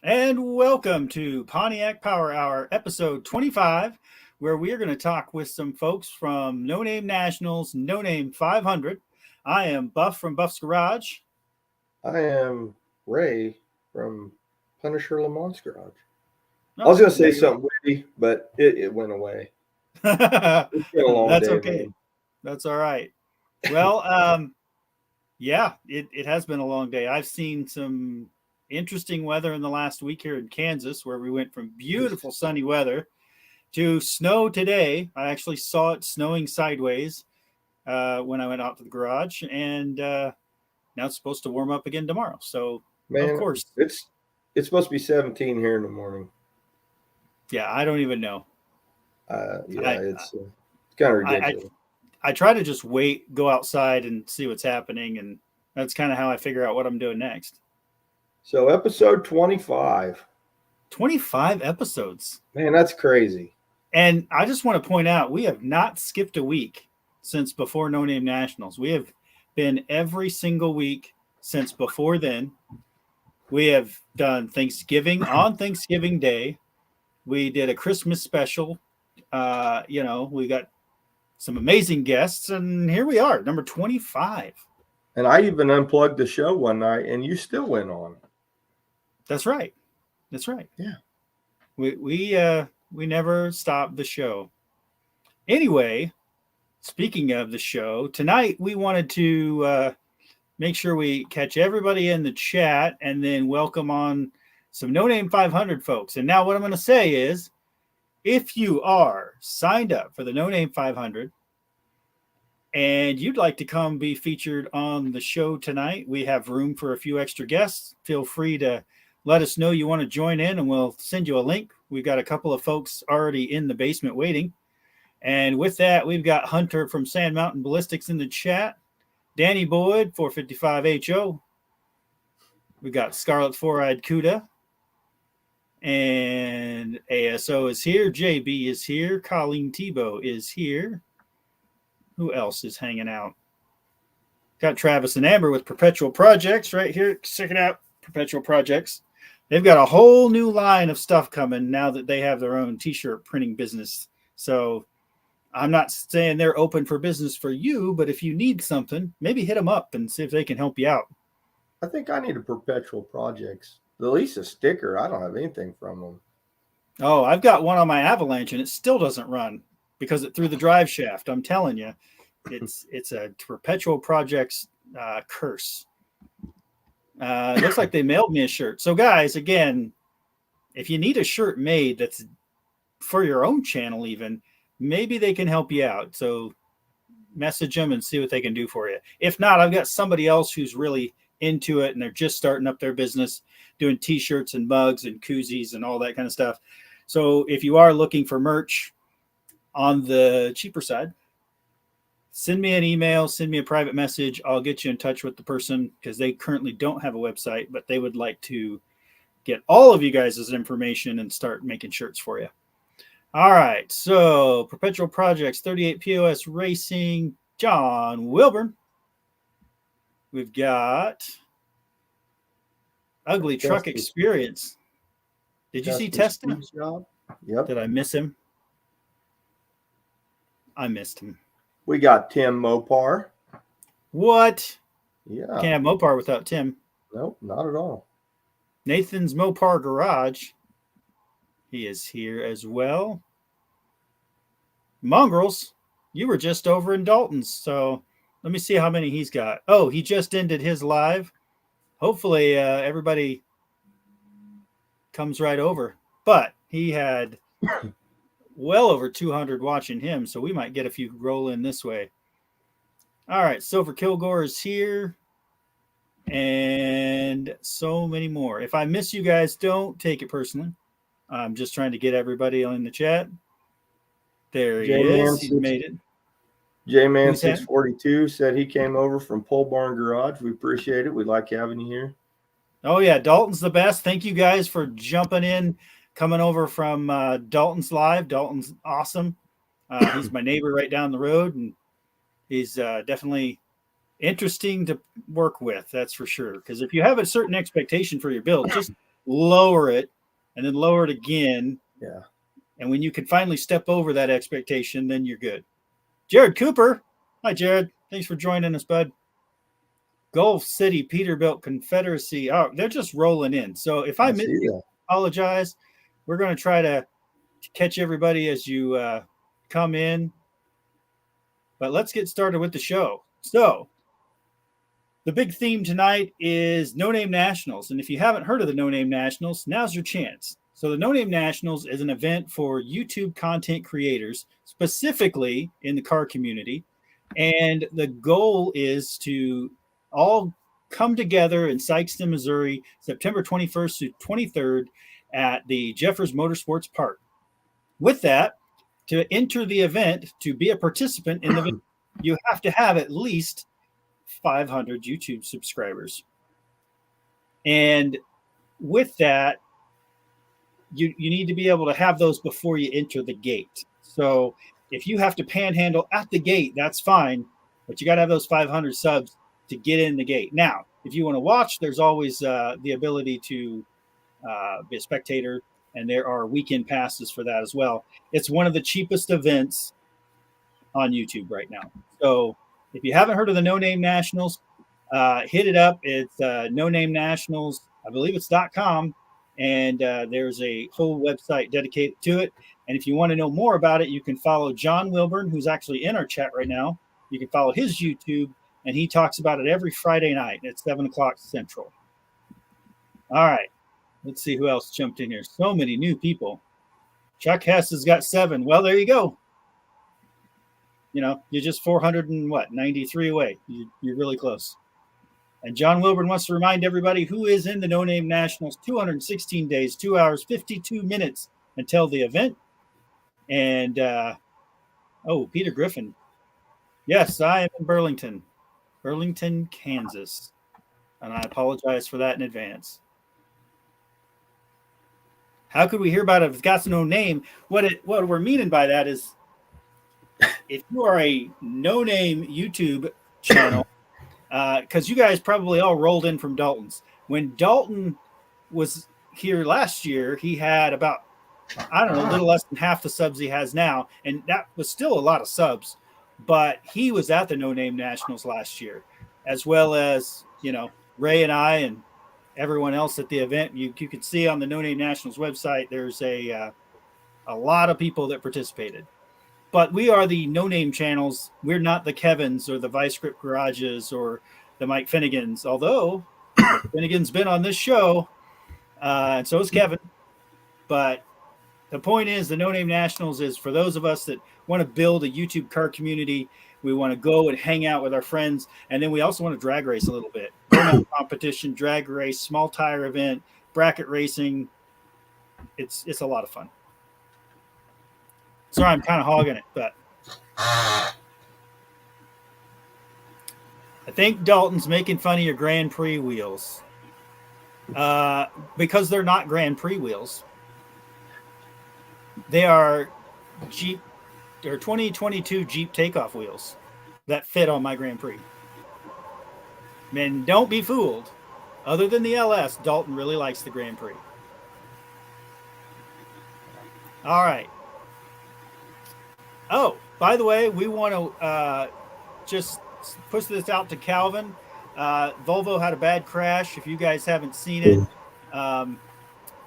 And welcome to Pontiac Power Hour, episode 25, where we are going to talk with some folks from No Name Nationals, No Name 500. I am Buff from Buff's Garage. I am Ray from Punisher Lamont's Garage. Oh, I was going to say something witty, but it went away. It's been a long That's day. okay. Man. That's all right. Well, yeah, it has been a long day. I've seen some interesting weather in the last week here in Kansas, where we went from beautiful sunny weather to snow today. I actually saw it snowing sideways when I went out to the garage, and now it's supposed to warm up again tomorrow. So, Man, of course, it's supposed to be 17 here in the morning. Yeah, I don't even know. It's kind of ridiculous. I try to just wait, go outside, and see what's happening, and that's kind of how I figure out what I'm doing next. So episode 25. 25 episodes. Man, that's crazy. And I just want to point out, we have not skipped a week since before No Name Nationals. We have been every single week since before then. We have done Thanksgiving on Thanksgiving Day. We did a Christmas special. We got some amazing guests, and here we are, number 25. And I even unplugged the show one night, and you still went on. That's right. Yeah. We never stopped the show. Anyway, speaking of the show, tonight we wanted to make sure we catch everybody in the chat and then welcome on some No Name 500 folks. And now what I'm going to say is, if you are signed up for the No Name 500 and you'd like to come be featured on the show tonight, we have room for a few extra guests. Feel free to let us know you want to join in, and we'll send you a link. We've got a couple of folks already in the basement waiting. And with that, we've got Hunter from Sand Mountain Ballistics in the chat. Danny Boyd, 455HO. We've got Scarlet Four-Eyed Cuda. And ASO is here. JB is here. Colleen Tebow is here. Who else is hanging out? Got Travis and Amber with Perpetual Projects right here. Check it out. Perpetual Projects. They've got a whole new line of stuff coming now that they have their own t-shirt printing business. So I'm not saying they're open for business for you, but if you need something, maybe hit them up and see if they can help you out. I think I need a Perpetual Projects. At least a sticker. I don't have anything from them. Oh, I've got one on my Avalanche, and it still doesn't run because it threw the drive shaft. I'm telling you, it's a Perpetual Projects curse. It looks like they mailed me a shirt. So, guys, again, if you need a shirt made that's for your own channel even, maybe they can help you out. So message them and see what they can do for you. If not, I've got somebody else who's really into it, and they're just starting up their business doing t-shirts and mugs and koozies and all that kind of stuff. So if you are looking for merch on the cheaper side, send me an email, send me a private message. I'll get you in touch with the person, because they currently don't have a website, but they would like to get all of you guys' information and start making shirts for you. All right. So Perpetual Projects, 38 POS Racing, John Wilburn. We've got Ugly Truck Experience. Did you see Testing? Yep. Did I miss him? I missed him. We got Tim Mopar. What? Yeah. Can't have Mopar without Tim. Nope, not at all. Nathan's Mopar Garage. He is here as well. Mongrels, you were just over in Dalton's, so let me see how many he's got. Oh, he just ended his live. Hopefully everybody comes right over. But he had well over 200 watching him, so we might get a few roll in this way. All right, Silver Kilgore is here, and so many more. If I miss you guys, don't take it personally. I'm just trying to get everybody in the chat. There he is. He's made it. J-Man 642 said he came over from Pole Barn Garage. We appreciate it. We like having you here. Oh, yeah. Dalton's the best. Thank you guys for jumping in, coming over from Dalton's Live. Dalton's awesome. He's my neighbor right down the road, and he's definitely interesting to work with. That's for sure. Because if you have a certain expectation for your build, just lower it and then lower it again. Yeah. And when you can finally step over that expectation, then you're good. Jared Cooper. Hi, Jared. Thanks for joining us, bud. Gulf City, Peterbilt Confederacy. Oh, they're just rolling in. So if I miss you, apologize. We're going to try to catch everybody as you come in. But let's get started with the show. So the big theme tonight is No Name Nationals. And if you haven't heard of the No Name Nationals, now's your chance. So the No Name Nationals is an event for YouTube content creators, specifically in the car community. And the goal is to all come together in Sikeston, Missouri, September 21st to 23rd at the Jeffers Motorsports Park. With that, to enter the event, to be a participant in the event, you have to have at least 500 YouTube subscribers. And with that, you need to be able to have those before you enter the gate. So if you have to panhandle at the gate, that's fine, but you got to have those 500 subs to get in the gate. Now, if you want to watch, there's always the ability to be a spectator, and there are weekend passes for that as well. It's one of the cheapest events on YouTube right now. So if you haven't heard of the No Name Nationals, hit it up. It's No Name Nationals, I believe it's .com. And there's a whole website dedicated to it. And if you want to know more about it, you can follow John Wilburn, who's actually in our chat right now. You can follow his YouTube, and he talks about it every Friday night at 7 o'clock Central. All right. Let's see who else jumped in here. So many new people. Chuck Hess has got 7. Well, there you go. You know, you're just 493 away. You're really close. And John Wilburn wants to remind everybody who is in the No Name Nationals. 216 days, 2 hours, 52 minutes until the event. And, Peter Griffin. Yes, I am in Burlington, Kansas. And I apologize for that in advance. How could we hear about it if it's got no name? What we're meaning by that is if you are a no-name YouTube channel, because you guys probably all rolled in from Dalton's. When Dalton was here last year, he had about, a little less than half the subs he has now. And that was still a lot of subs. But he was at the No Name Nationals last year, as well as, Ray and I and everyone else at the event. You can see on the No Name Nationals website, there's a lot of people that participated. But we are the no-name channels. We're not the Kevins or the Vice Grip Garages or the Mike Finnegans, although Finnegan's been on this show, and so is Kevin. But the point is, the No Name Nationals is for those of us that want to build a YouTube car community. We want to go and hang out with our friends, and then we also want to drag race a little bit. Burnout competition, drag race, small tire event, bracket racing. It's a lot of fun. Sorry, I'm kind of hogging it, but I think Dalton's making fun of your Grand Prix wheels because they're not Grand Prix wheels. They are Jeep or 2022 Jeep takeoff wheels that fit on my Grand Prix. Man, don't be fooled. Other than the LS, Dalton really likes the Grand Prix. All right. Oh, by the way, we want to just push this out to Calvin. Volvo had a bad crash. If you guys haven't seen it,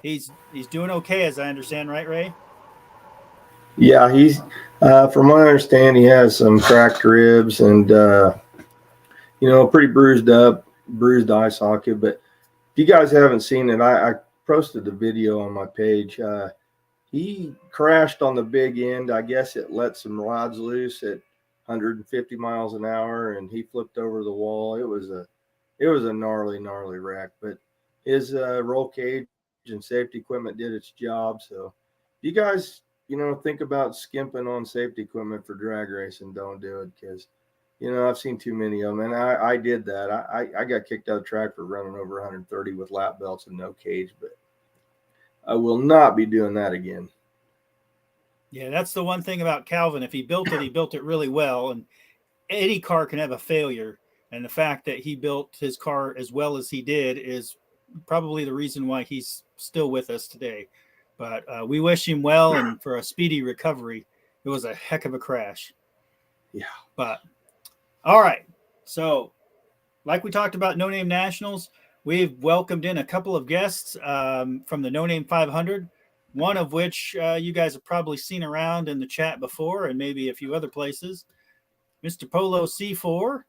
he's doing okay, as I understand, right, Ray? Yeah, he's from what I understand, he has some cracked ribs and pretty bruised eye socket. But if you guys haven't seen it, I posted the video on my page. He crashed on the big end. I guess it let some rods loose at 150 miles an hour, and he flipped over the wall. It was a gnarly wreck, but his roll cage and safety equipment did its job. So you guys, think about skimping on safety equipment for drag racing, don't do it, because I've seen too many of them, and I did that. I got kicked out of track for running over 130 with lap belts and no cage, but I will not be doing that again. Yeah, that's the one thing about Calvin. If he built it really well, and any car can have a failure. And the fact that he built his car as well as he did is probably the reason why he's still with us today. But we wish him well and for a speedy recovery. It was a heck of a crash. Yeah. But all right. So like we talked about No Name Nationals, we've welcomed in a couple of guests from the No Name 500, one of which you guys have probably seen around in the chat before and maybe a few other places, Mr. Polo C4.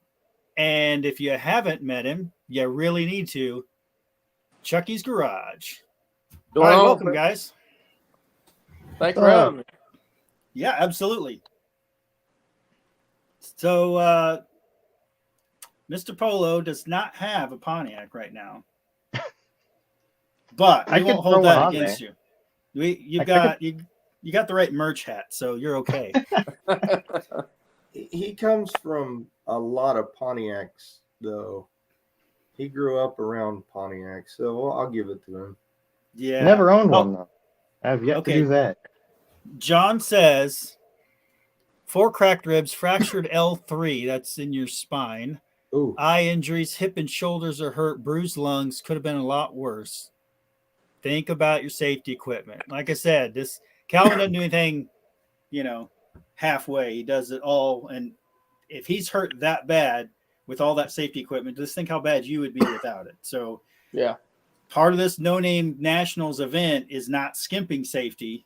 And if you haven't met him, you really need to. Chucky's Garage. All right, welcome, guys. Thanks for having me. Yeah, absolutely. So, Mr. Polo does not have a Pontiac right now, but I won't hold that against you. You got the right merch hat, so you're okay. He comes from a lot of Pontiacs, though. He grew up around Pontiac, so I'll give it to him. Yeah. Never owned one, though. I've yet to do that. John says, 4 cracked ribs, fractured L3, that's in your spine. Ooh. Eye injuries, hip and shoulders are hurt, bruised lungs, could have been a lot worse. Think about your safety equipment. Like I said, this Calvin doesn't do anything, halfway. He does it all. And if he's hurt that bad with all that safety equipment, just think how bad you would be without it. So yeah, part of this No Name Nationals event is not skimping safety,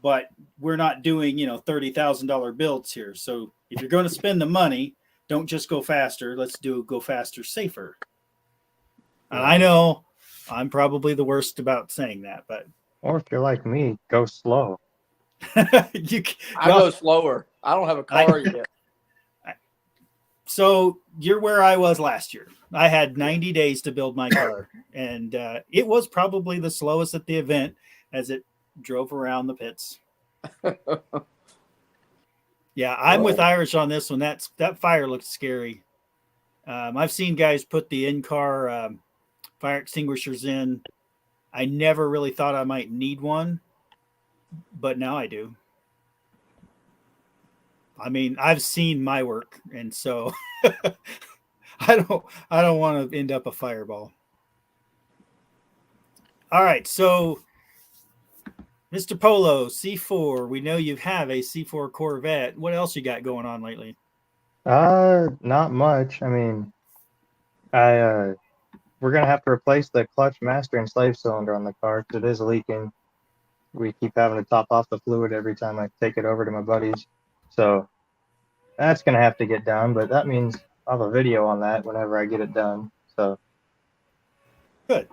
but we're not doing, $30,000 builds here. So if you're going to spend the money, don't just go faster. Let's go faster, safer. And I know I'm probably the worst about saying that, but. Or if you're like me, go slow. I go slower. I don't have a car yet. So you're where I was last year. I had 90 days to build my car, and it was probably the slowest at the event as it drove around the pits. Yeah, I'm with Irish on this one. That fire looked scary. I've seen guys put the in-car fire extinguishers in. I never really thought I might need one, but now I do. I mean, I've seen my work, and so I don't want to end up a fireball. All right, so Mr. Polo, C4, we know you have a C4 Corvette. What else you got going on lately? Not much. I mean, we're gonna have to replace the clutch master and slave cylinder on the car because it is leaking. We keep having to top off the fluid every time I take it over to my buddies. So that's going to have to get done, but that means I'll have a video on that whenever I get it done. So good.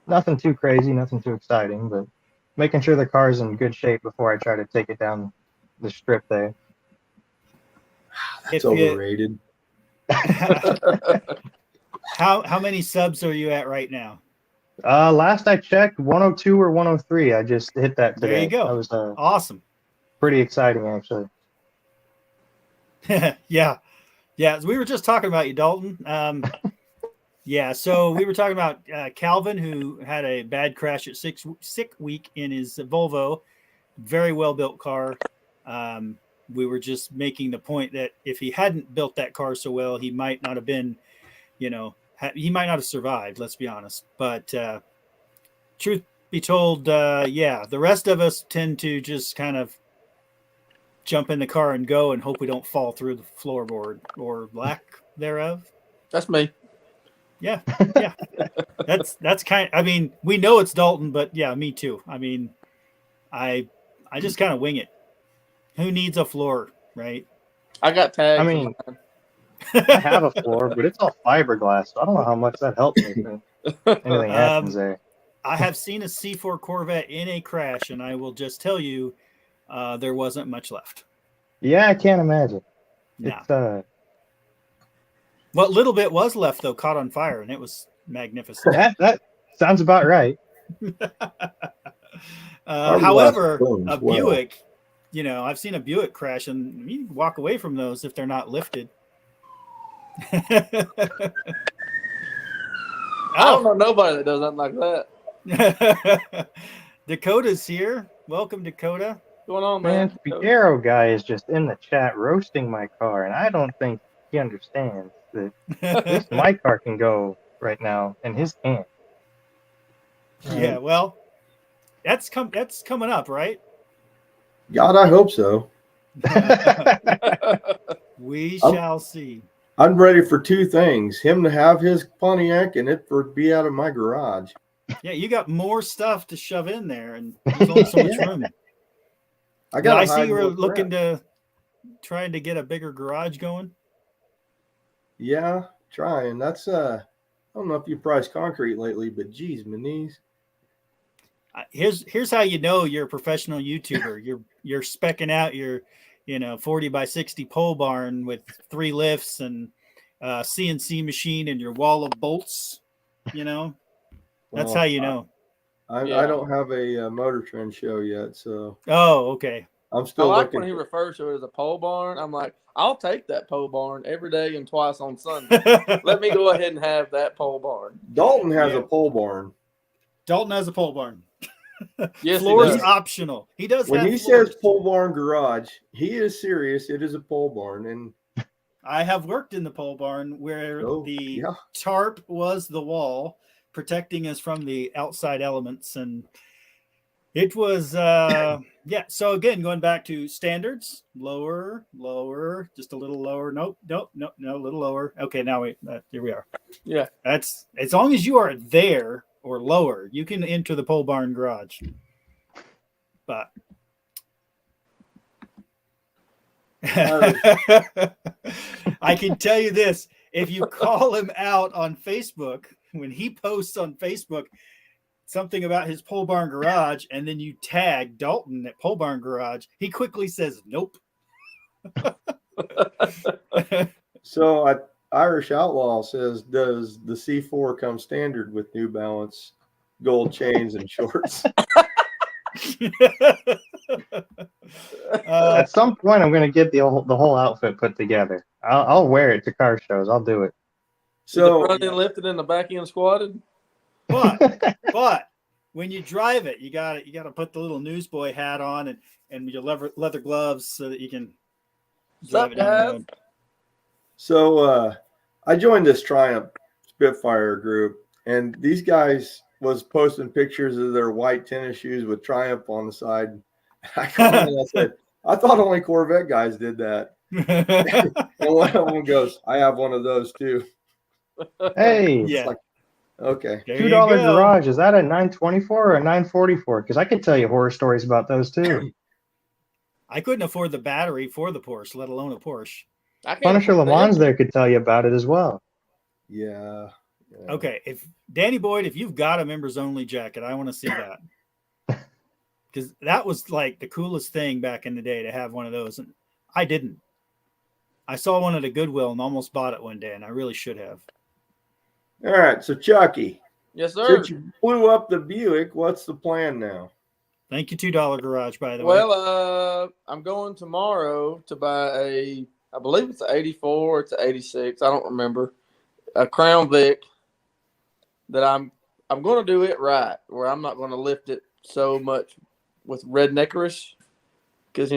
Nothing too crazy, nothing too exciting, but making sure the car's in good shape before I try to take it down the strip there. That's overrated. How many subs are you at right now? Last I checked, 102 or 103. I just hit that today. There you go. That was awesome. Pretty exciting, actually. Yeah. We were just talking about you, Dalton. Yeah. So we were talking about Calvin, who had a bad crash at sick week in his Volvo. Very well built car. We were just making the point that if he hadn't built that car so well, he might not have been, he might not have survived, let's be honest. But truth be told, the rest of us tend to just kind of jump in the car and go and hope we don't fall through the floorboard or lack thereof. That's me. Yeah. That's kind of, I mean, we know it's Dalton, but yeah, me too. I mean, I just kind of wing it. Who needs a floor, right? I got tags. I mean, I have a floor, but it's all fiberglass, so I don't know how much that helps me. Anything happens there. I have seen a C4 Corvette in a crash, and I will just tell you, there wasn't much left. Yeah, I can't imagine. No. It's What little bit was left, though, caught on fire, and it was magnificent. that sounds about right. However, a well. Buick, I've seen a Buick crash, and you can walk away from those if they're not lifted. I don't know nobody that does nothing like that. Dakota's here. Welcome, Dakota. What's going on, Man, man? Figueroa guy is just in the chat roasting my car, and I don't think he understands that at least my car can go right now, and his can't. Yeah, well, that's coming up, right? God, I hope so. We shall see. I'm ready for two things: him to have his Pontiac and it for be out of my garage. Yeah, you got more stuff to shove in there, and there's only so much room. I see you were looking to trying to get a bigger garage going. Yeah, trying. That's I don't know if you priced concrete lately, but geez, my knees. Here's how you know you're a professional YouTuber. You're specking out your 40 by 60 pole barn with 3 lifts and CNC machine and your wall of bolts. That's how you know. I don't have a Motor Trend show yet, so. Oh, okay. I'm still looking. When he refers to it as a pole barn, I'm like, I'll take that pole barn every day and twice on Sunday. Let me go ahead and have that pole barn. Dalton has a pole barn. Dalton has a pole barn. Yes, floor's optional. He does. When he floors. says pole barn garage, he is serious. It is a pole barn, and I have worked in the pole barn where the tarp was the wall protecting us from the outside elements, and it was So again, going back to standards, lower, just a little lower. Nope, a little lower. Okay, now here we are. Yeah, that's as long as you are there or lower, you can enter the pole barn garage. But I can tell you this: if you call him out on Facebook when he posts on Facebook something about his pole barn garage, and then you tag Dalton at pole barn garage, he quickly says nope. So Irish Outlaw says, does the C4 come standard with New Balance gold chains and shorts? At some point, I'm going to get the whole outfit put together. I'll wear it to car shows. I'll do it. So the front end lifted and the back end squatted. But when you drive it, you got to put the little newsboy hat on and your leather gloves so that you can drive it down the road. So I joined this Triumph Spitfire group, and these guys was posting pictures of their white tennis shoes with Triumph on the side. I commented, I said, I thought only Corvette guys did that. And one of them goes, I have one of those too. Hey, yeah. Like, okay. $2 garage. Is that a 924 or a 944? Because I could tell you horror stories about those too. I couldn't afford the battery for the Porsche, let alone a Porsche. Punisher Le Mans there could tell you about it as well. Yeah. Okay, if Danny Boyd, if you've got a members only jacket, I want to see that. Because that was like the coolest thing back in the day to have one of those, and I didn't. I saw one at a Goodwill and almost bought it one day, and I really should have. All right, so Chucky. Yes, sir. Since you blew up the Buick, what's the plan now? Thank you, $2 garage, by the way. Well, I'm going tomorrow to buy I believe it's an 84, it's an 86, I don't remember, a Crown Vic that I'm going to do it right, where I'm not going to lift it so much with redneckerish, because,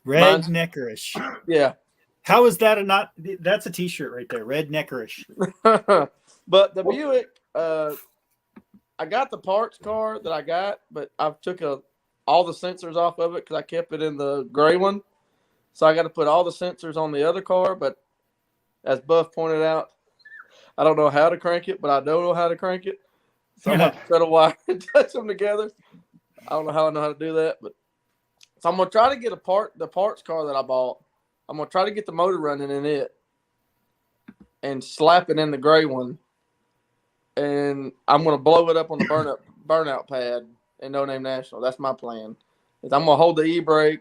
Redneckerish. Yeah. How is that that's a t-shirt right there, redneckerish. But the Buick, I got the parts car that I got, but I took all the sensors off of it because I kept it in the gray one. So I got to put all the sensors on the other car. But as Buff pointed out, I don't know how to crank it, but I don't know how to crank it. So I'm going to cut a wire and touch them together. I don't know how I know how to do that. So I'm going to try to get the parts car that I bought. I'm going to try to get the motor running in it and slap it in the gray one. and I'm going to blow it up on the burnout pad in No Name National. That's my plan. Is I'm going to hold the e-brake,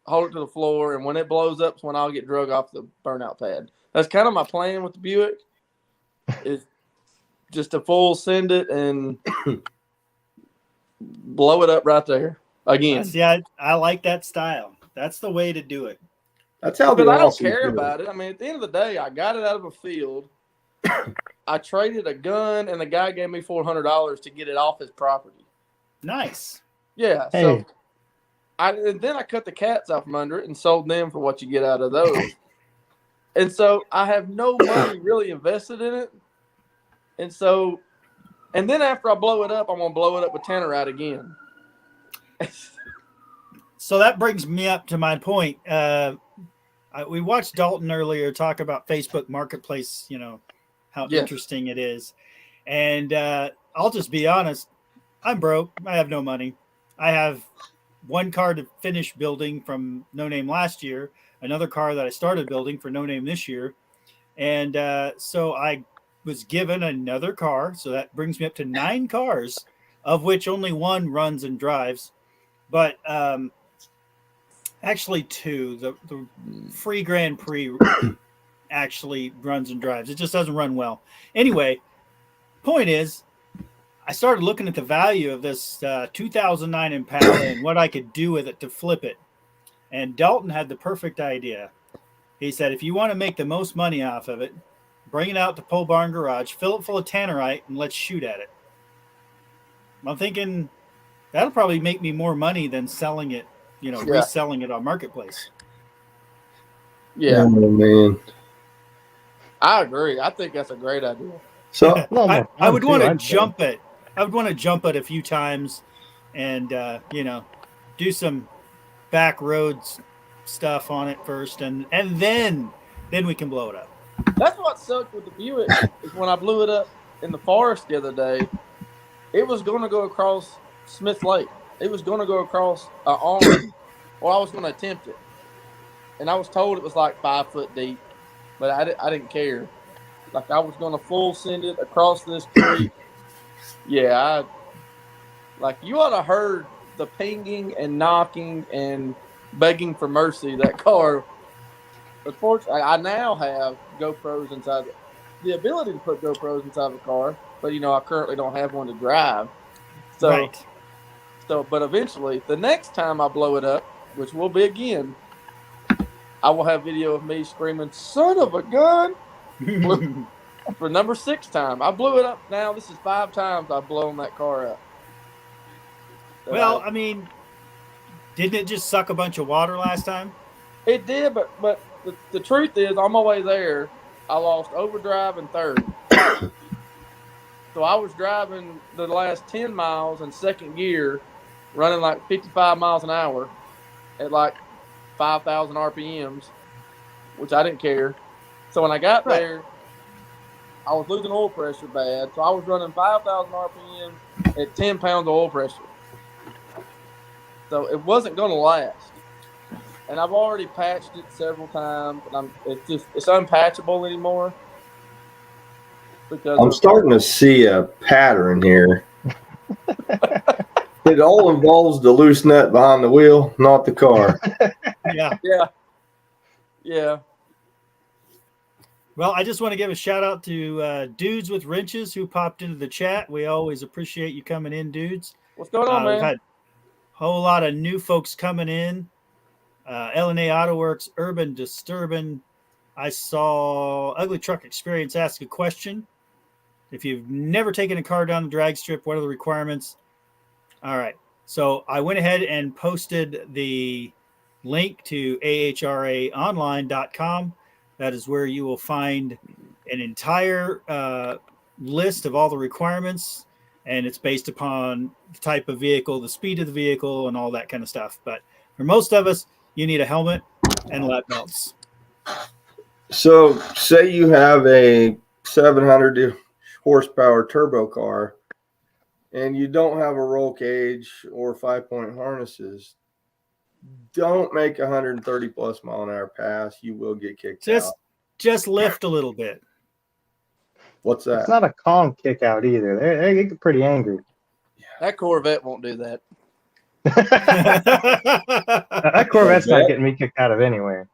hold it to the floor, and when it blows up is when I'll get drug off the burnout pad. That's kind of my plan with the Buick, is just to full send it and blow it up right there again. See, I like that style. That's the way to do it. That's how Because the I don't Aussies care do about it. I mean, at the end of the day, I got it out of a field. I traded a gun, and the guy gave me $400 to get it off his property. Nice. Yeah. Hey. So and then I cut the cats off from under it and sold them for what you get out of those. And so I have no money really invested in it. And so, and then after I blow it up, I'm going to blow it up with Tannerite again. So that brings me up to my point. We watched Dalton earlier talk about Facebook Marketplace, how Yes. interesting it is. And I'll just be honest. I'm broke. I have no money. I have one car to finish building from No Name last year, another car that I started building for No Name this year. And so I was given another car. So that brings me up to 9 cars, of which only one runs and drives. But actually 2. The free Grand Prix actually runs and drives. It just doesn't run well. Anyway, point is, I started looking at the value of this 2009 Impala and what I could do with it to flip it. And Dalton had the perfect idea. He said, if you want to make the most money off of it, bring it out to Pole Barn Garage, fill it full of Tannerite, and let's shoot at it. I'm thinking that'll probably make me more money than selling it, reselling it on Marketplace. Yeah. Oh, man. I agree. I think that's a great idea. So I would want to jump it. I would want to jump it a few times and, do some back roads stuff on it first. And then we can blow it up. That's what sucked with the Buick is when I blew it up in the forest the other day, it was going to go across Smith Lake. It was going to go across an arm, or I was going to attempt it. And I was told it was like 5 foot deep, but I didn't care. Like I was going to full send it across this creek. Yeah, you ought to have heard the pinging and knocking and begging for mercy that car. Unfortunately, I now have GoPros inside the ability to put GoPros inside the car, but I currently don't have one to drive. So, right. But eventually, the next time I blow it up, which will be again, I will have video of me screaming, "Son of a gun!" for number 6 time. I blew it up now. This is 5 times I've blown that car up. Well, I mean, didn't it just suck a bunch of water last time? It did, but the truth is, on my way there, I lost overdrive and third. So I was driving the last 10 miles in second gear, running like 55 miles an hour at like 5,000 RPMs, which I didn't care. So when I got there, I was losing oil pressure bad. So I was running 5,000 RPMs at 10 pounds of oil pressure. So it wasn't going to last. And I've already patched it several times, and it's unpatchable anymore. Because I'm starting to see a pattern here. It all involves the loose nut behind the wheel, not the car. Yeah. Well, I just want to give a shout out to Dudes with Wrenches who popped into the chat. We always appreciate you coming in, dudes. What's going on, man? We've had a whole lot of new folks coming in. L&A Auto Works, Urban Disturbin. I saw Ugly Truck Experience ask a question. If you've never taken a car down the drag strip, what are the requirements? All right. So I went ahead and posted the link to ahraonline.com. That is where you will find an entire list of all the requirements, and it's based upon the type of vehicle, the speed of the vehicle, and all that kind of stuff. But for most of us, you need a helmet and lap belts. So say you have a 700 horsepower turbo car and you don't have a roll cage or 5-point harnesses. Don't make 130 plus mile an hour pass. You will get kicked out. Just lift a little bit. What's It's that? not a calm kick out either. They get pretty angry. That Corvette won't do that. That Corvette's not getting me kicked out of anywhere.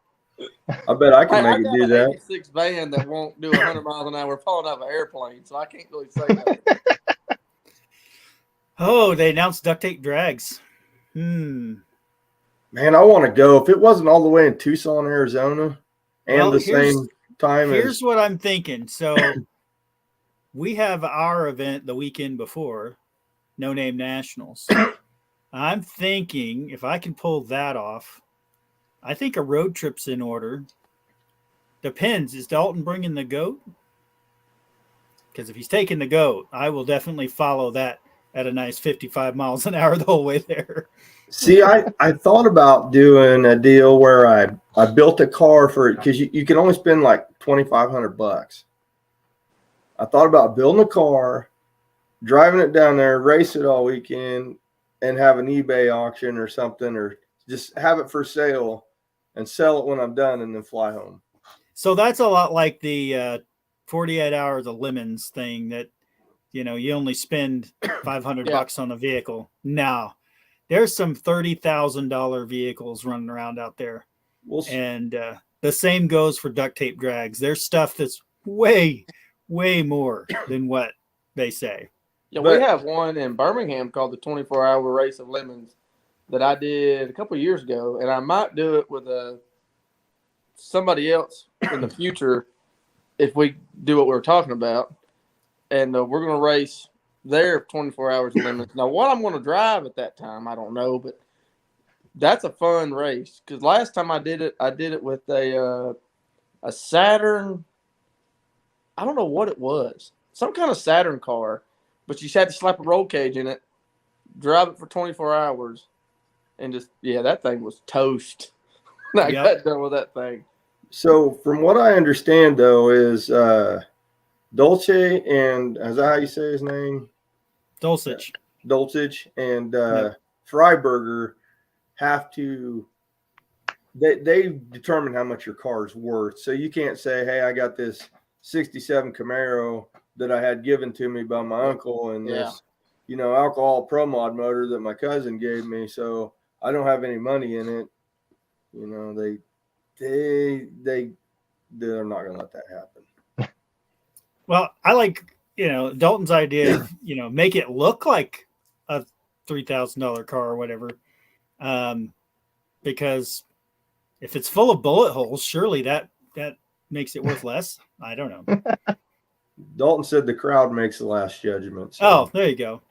I bet I can Hey, I make it got do an that. 86 van that won't do 100 miles an hour falling out of an airplane, so I can't really say that. Oh, they announced duct tape drags. Man, I want to go. If it wasn't all the way in Tucson, Arizona, and Well, the same time Here's as what I'm thinking. So we have our event the weekend before, No Name Nationals. I'm thinking if I can pull that off, I think a road trip's in order. Depends. Is Dalton bringing the goat? Because if he's taking the goat, I will definitely follow that at a nice 55 miles an hour the whole way there. See, I thought about doing a deal where I built a car for it because you can only spend like $2,500. I thought about building a car, driving it down there, race it all weekend, and have an eBay auction or something, or just have it for sale and sell it when I'm done and then fly home. So that's a lot like the 48 hours of lemons thing that, you only spend 500 bucks on the vehicle. No, there's some $30,000 vehicles running around out there. And the same goes for duct tape drags. There's stuff that's way, way more than what they say. Yeah, we have one in Birmingham called the 24-hour Race of Lemons that I did a couple of years ago, and I might do it with somebody else in the future if we do what we were talking about. And we're going to race there 24 hours of lemons. Now, what I'm going to drive at that time, I don't know, but that's a fun race. Because last time I did it with a Saturn. I don't know what it was. Some kind of Saturn car. But you had to slap a roll cage in it, drive it for 24 hours, and that thing was toast. I got done with that thing. So from what I understand, though, is Dolce and is that how you say his name? Dulcich and Freiberger have to. They determine how much your car is worth. So you can't say, "Hey, I got this '67 Camaro that I had given to me by my uncle, and this, alcohol pro mod motor that my cousin gave me. So I don't have any money in it." They're not going to let that happen. Well, I like, Dalton's idea of, make it look like a $3,000 car or whatever. Because if it's full of bullet holes, surely that makes it worth less. I don't know. Dalton said the crowd makes the last judgment. So. Oh, there you go.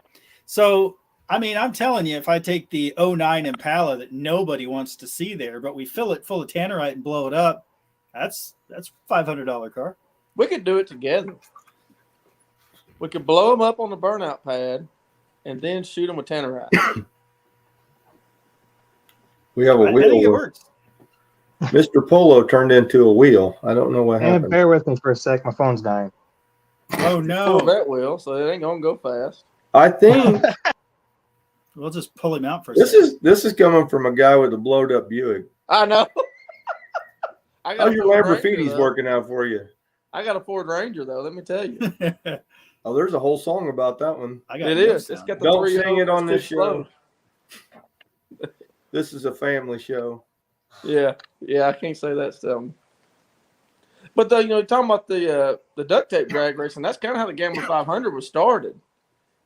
So, I mean, I'm telling you, if I take the 09 Impala that nobody wants to see there, but we fill it full of tannerite and blow it up, that's $500 car. We could do it together. We could blow them up on the burnout pad and then shoot them with tannerite. We have a wheel. I think it works. Mr. Polo turned into a wheel. I don't know what happened. Bear with me for a sec. My phone's dying. Oh, no. That will, so it ain't going to go fast. I think we'll just pull him out for a second. This is coming from a guy with a blowed up Buick. I know. How's your Lamborghini's working out for you? I got a Ford Ranger, though, let me tell you. Oh, there's a whole song about that one. It is. It's got the Don't sing it on this show. This is a family show. Yeah, I can't say that stuff. But talking about the duct tape drag racing, that's kind of how the Gambler 500 was started.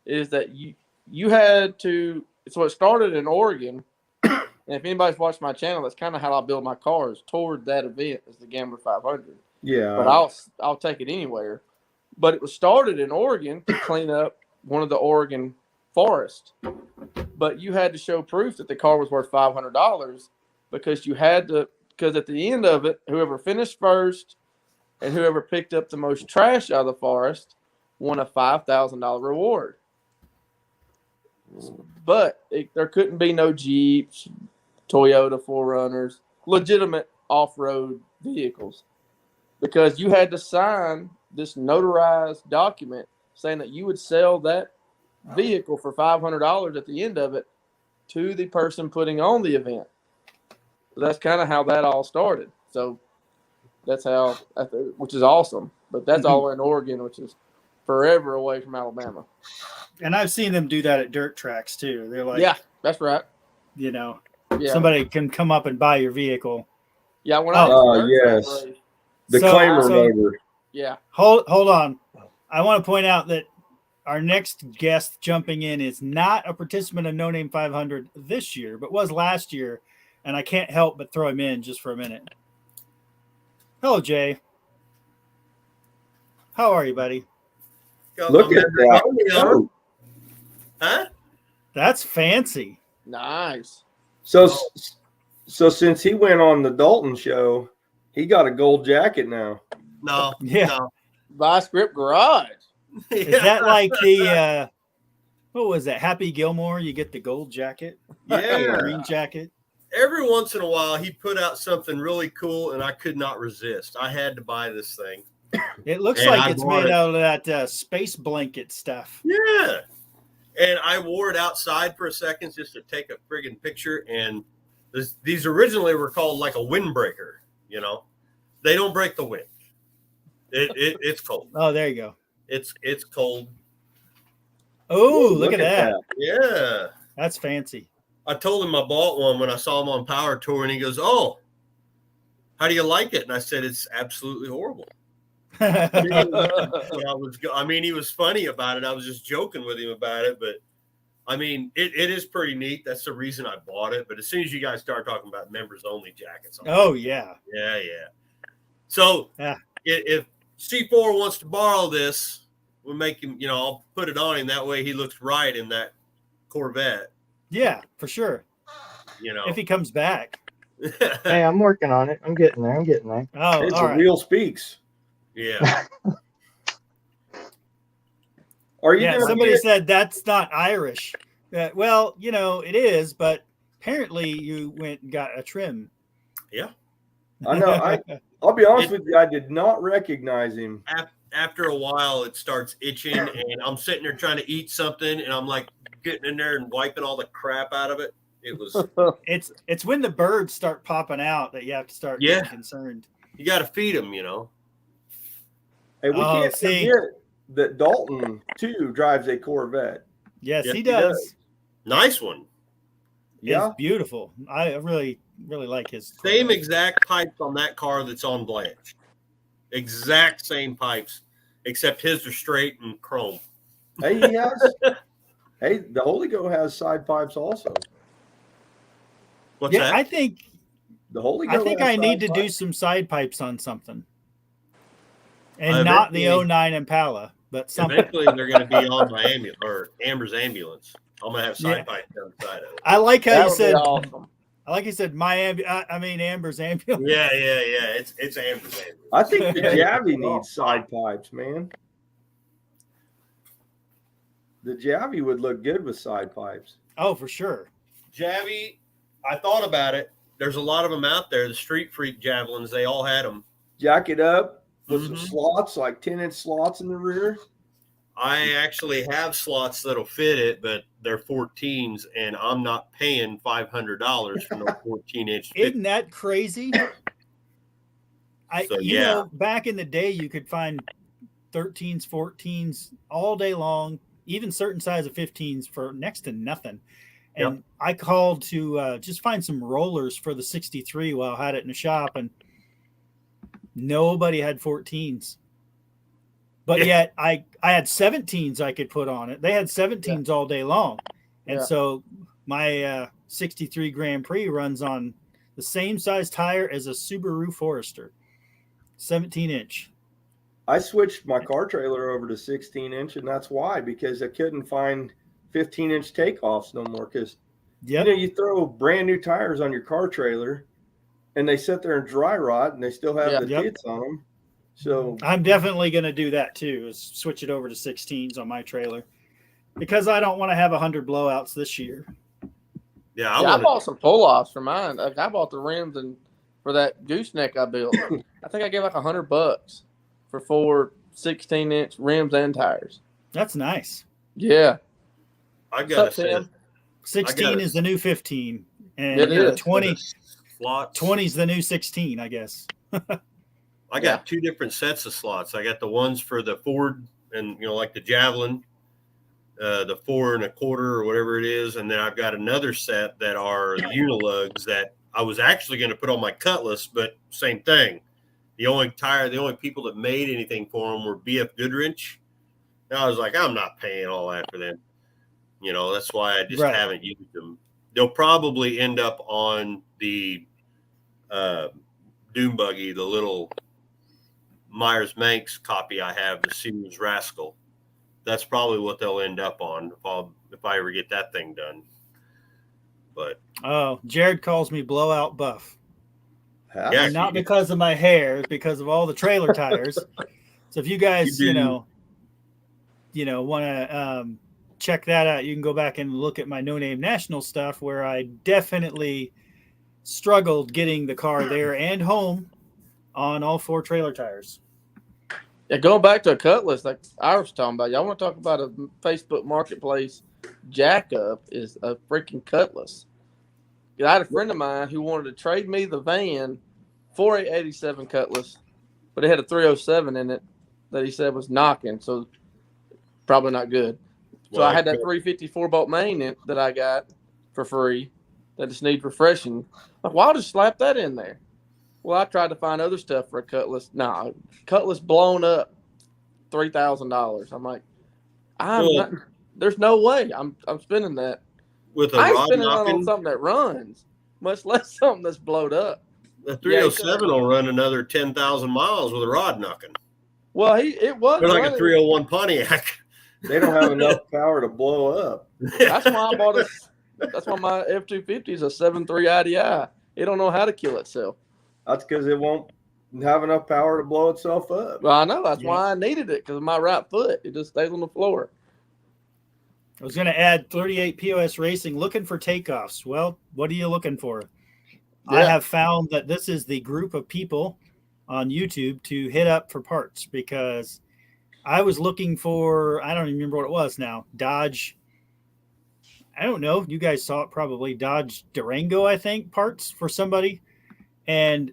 Is that you had to? So it started in Oregon, and if anybody's watched my channel, that's kind of how I build my cars toward that event as the Gambler 500. Yeah, but I'll take it anywhere. But it was started in Oregon to clean up one of the Oregon forests. But you had to show proof that the car was worth $500 because you had to. Because at the end of it, whoever finished first and whoever picked up the most trash out of the forest won a $5,000 reward. But there couldn't be no Jeeps, Toyota 4Runners, legitimate off-road vehicles, because you had to sign this notarized document saying that you would sell that vehicle for $500 at the end of it to the person putting on the event. So that's kind of how that all started. So that's how, which is awesome. but that's all the way in Oregon, which is forever away from Alabama. And I've seen them do that at dirt tracks too. They're like, Yeah, that's right. you know, Yeah, somebody can come up and buy your vehicle. yeah. When I Oh, was dirt track yes. race, The So- claimer so- motor. yeah, Hold on. I want to point out that our next guest jumping in is not a participant of No Name 500 this year, but was last year, and I can't help but throw him in just for a minute. Hello, Jay. How are you, buddy? Look at that. Oh. Huh? That's fancy. nice. So since he went on the Dalton show, he got a gold jacket now. No. Yeah. No. Vice Grip Garage. Is that like the what was that? Happy Gilmore? You get the gold jacket, Yeah. green jacket. Every once in a while, he put out something really cool, and I could not resist. I had to buy this thing. It looks And like I it's bought made it. out of that space blanket stuff. Yeah. And I wore it outside for a second just to take a friggin' picture. And these originally were called like a windbreaker, you know. They don't break the wind. It's cold. Oh, there you go. It's cold. Oh, look at that. Yeah. That's fancy. I told him I bought one when I saw him on Power Tour, and he goes, "Oh, how do you like it?" And I said, "It's absolutely horrible." I mean, he was funny about it. I was just joking with him about it, but I mean, it is pretty neat. That's the reason I bought it. But as soon as you guys start talking about members only jackets, Oh yeah. yeah. So Yeah. if C4 wants to borrow this, we'll make him. I'll put it on him. That way, he looks right in that Corvette. Yeah, for sure. If he comes back. Hey, I'm working on it. I'm getting there. Oh, It's all a right. wheel speaks. Yeah. Are you Yeah, gonna somebody get- said that's not Irish. Well, it is, but apparently you went and got a trim. I know. I'll be honest with you. I did not recognize him. After a while, it starts itching, and I'm sitting there trying to eat something, and I'm like getting in there and wiping all the crap out of it. It was. It's when the birds start popping out that you have to start Yeah. getting concerned. You got to feed them, Hey, we Oh, can't see. forget that Dalton too drives a Corvette. Yes, Yes, he he does. Nice one. Yeah. It's beautiful. I really like his Same Corvette. exact pipes on that car that's on Blanche. Exact same pipes, except his are straight and chrome. Hey, he has. Hey, the Holy Go has side pipes also. What's Yeah, that? I think The Holy Go. I think has I need side to do pipes. some side pipes on something. And I not the eventually- 09 Impala, but something. Eventually, they're going to be on my ambulance or Amber's ambulance. I'm going to have side Yeah. pipes down the side of it. I like how That you would be said awesome. I like you said Amber's ambulance. Yeah. It's Amber's ambulance. I think the Yeah. Javi needs side pipes, man. The Javi would look good with side pipes. Oh, for sure. Javi, I thought about it. There's a lot of them out there. The Street Freak javelins, they all had them. Jack it up with some Mhm. slots, like 10-inch slots in the rear. I actually have slots that'll fit it, but they're 14s, and I'm not paying $500 for no 14-inch. Isn't that crazy? So, yeah. Back in the day, you could find 13s, 14s all day long, even certain size of 15s for next to nothing. And I called to just find some rollers for the 63 while I had it in the shop, and nobody had 14s. But yet I had 17s I could put on it. They had 17s all day long. And Yeah. so my 63 Grand Prix runs on the same size tire as a Subaru Forester, 17-inch. I switched my car trailer over to 16-inch, and that's why, because I couldn't find 15-inch takeoffs no more. Because Yep. you throw brand new tires on your car trailer, and they sit there and dry rot, and they still have Yeah. the Yep. tits on them. So I'm definitely going to do that too, is switch it over to 16s on my trailer, because I don't want to have 100 blowouts this year. Yeah, I bought some pull-offs for mine. Like, I bought the rims and for that gooseneck I built. I think I gave like $100 for 4 16-inch rims and tires. That's nice. Yeah. I got to What's up, say, Tim? 16 is the new 15, and It is. 20 slots. 20 is the new 16, I guess. I got two different sets of slots. I got the ones for the Ford and, like the Javelin, the 4 1/4 or whatever it is. And then I've got another set that are the Unilugs that I was actually going to put on my Cutlass, but same thing. The only people that made anything for them were BF Goodrich. And I was like, I'm not paying all that for them. That's why I just haven't used them. They'll probably end up on the Doom Buggy, the little Myers-Manx copy I have, the Sears Rascal. That's probably what they'll end up on if I ever get that thing done. But Jared calls me blowout buff. Yeah, and not because of my hair, it's because of all the trailer tires. So if you guys, want to check that out, you can go back and look at my No Name National stuff, where I definitely struggled getting the car there and home on all 4 trailer tires. Yeah, going back to a Cutlass, like I was talking about, y'all want to talk about a Facebook Marketplace jack up is a freaking Cutlass. I had a friend of mine who wanted to trade me the van for a 87 Cutlass, but it had a 307 in it that he said was knocking, so probably not good. So I had that 354 bolt main that I got for free that just needs refreshing. Like, well, I'll just slap that in there. Well, I tried to find other stuff for a Cutlass. Nah, Cutlass blown up $3,000. I'm like, not. There's no way I'm spending that. With a I ain't rod spending it knocking on something that runs, much less something that's blowed up. The 307 will run another 10,000 miles with a rod knocking. Well, it was like a 301 Pontiac. They don't have enough power to blow up. That's why I bought that's why my F-250 is a 7.3 IDI. It don't know how to kill itself. That's because it won't have enough power to blow itself up. Well, I know. That's why I needed it, because of my right foot. It just stays on the floor. I was going to add 38 POS Racing looking for takeoffs. Well, what are you looking for? Yeah. I have found that this is the group of people on YouTube to hit up for parts, because I was looking for, I don't even remember what it was now, Dodge. I don't know. You guys saw it probably. Dodge Durango, I think, parts for somebody. And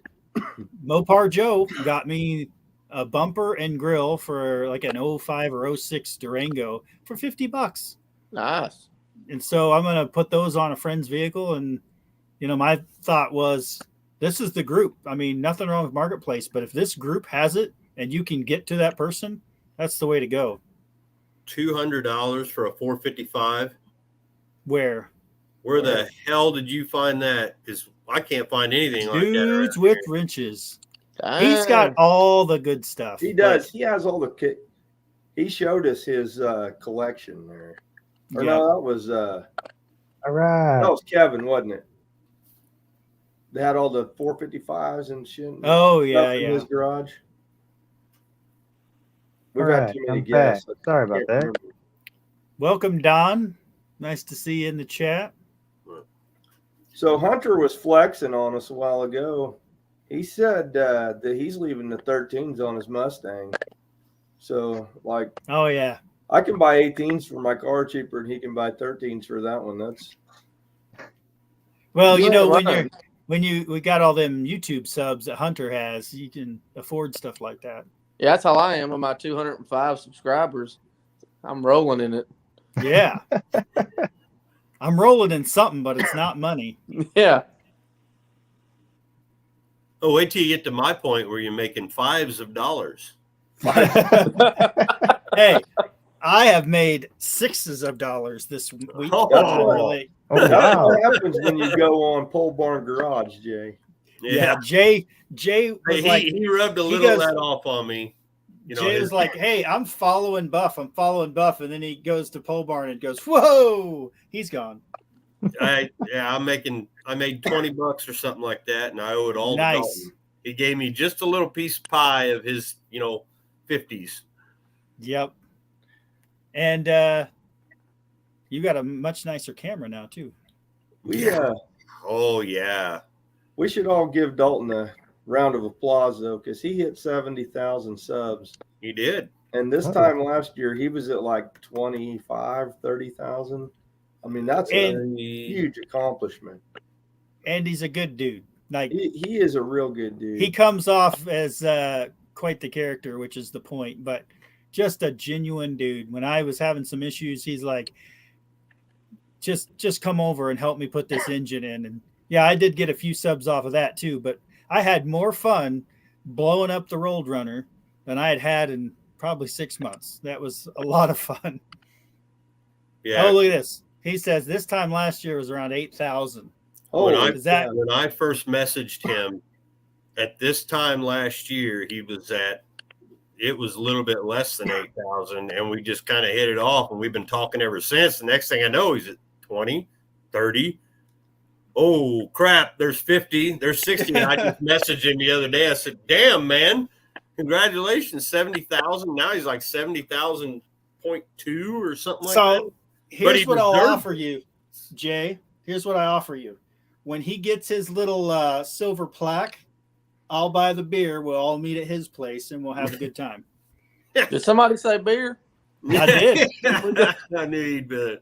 Mopar Joe got me a bumper and grill for like an 05 or 06 Durango for $50. Nice. And so I'm going to put those on a friend's vehicle. And, my thought was, this is the group. I mean, nothing wrong with Marketplace, but if this group has it and you can get to that person, that's the way to go. $200 for a 455. Where the hell did you find that? Because I can't find anything like that. Dudes with wrenches. He's got all the good stuff. He does. He has all the kit. He showed us his collection there. Or no, that was all right. That was Kevin, wasn't it? They had all the 455s and shit. Oh yeah, in his garage. We've got too many guests. Sorry about that. Remember. Welcome, Don. Nice to see you in the chat. So Hunter was flexing on us a while ago. He said that he's leaving the 13s on his Mustang. So, like, oh yeah, I can buy 18s for my car cheaper, and he can buy 13s for that one. That's well, we got all them YouTube subs that Hunter has, you can afford stuff like that. Yeah, that's how I am with my 205 subscribers. I'm rolling in it. Yeah. I'm rolling in something, but it's not money. Yeah. Oh, wait till you get to my point where you're making $5s of dollars. Hey, I have made $6s of dollars this week. That's what happens when you go on Pole Barn Garage, Jay. Yeah, Jay was he rubbed a little of that off on me. Jay was like, "Hey, I'm following Buff, and then he goes to Pole Barn and goes, "Whoa, he's gone." I made $20 or something like that, and I owe it all to Dalton. He gave me just a little piece of pie of his, 50s. Yep. And you got a much nicer camera now too. Yeah. Oh yeah. We should all give Dalton a round of applause though, because he hit 70,000 subs. He did. And this time last year, he was at like 30,000. I mean, that's a huge accomplishment. And he's a good dude. Like He is a real good dude. he comes off as quite the character, which is the point, but just a genuine dude. When I was having some issues, he's like, just come over and help me put this engine in. And yeah, I did get a few subs off of that too, but I had more fun blowing up the Roadrunner than I had in probably 6 months. That was a lot of fun. Yeah. Oh, look at this. He says this time last year was around 8,000. When I that- when I first messaged him at this time last year, it was a little bit less than 8,000, and we just kind of hit it off, and we've been talking ever since. The next thing I know, he's at 20, 30. Oh crap, there's 50, there's 60. And I just messaged him the other day. I said, damn, man, congratulations, 70,000. Now he's like 70,000.2 or something like that. So here's what I'll offer you, Jay. Here's what I offer you. When he gets his little silver plaque, I'll buy the beer. We'll all meet at his place, and we'll have a good time. Did somebody say beer? I did. I knew he'd been.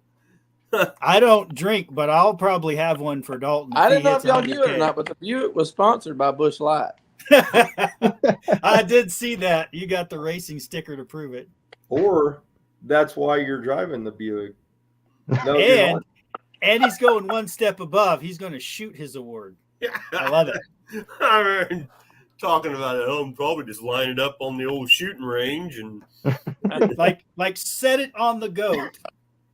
I don't drink, but I'll probably have one for Dalton. I didn't know if y'all knew it or not, but the Buick was sponsored by Busch Light. I did see that. You got the racing sticker to prove it. Or that's why you're driving the Buick. No, you're not. And he's going one step above. He's going to shoot his award. I love it. I heard talking about it. I'm probably just line it up on the old shooting range and like set it on the goat,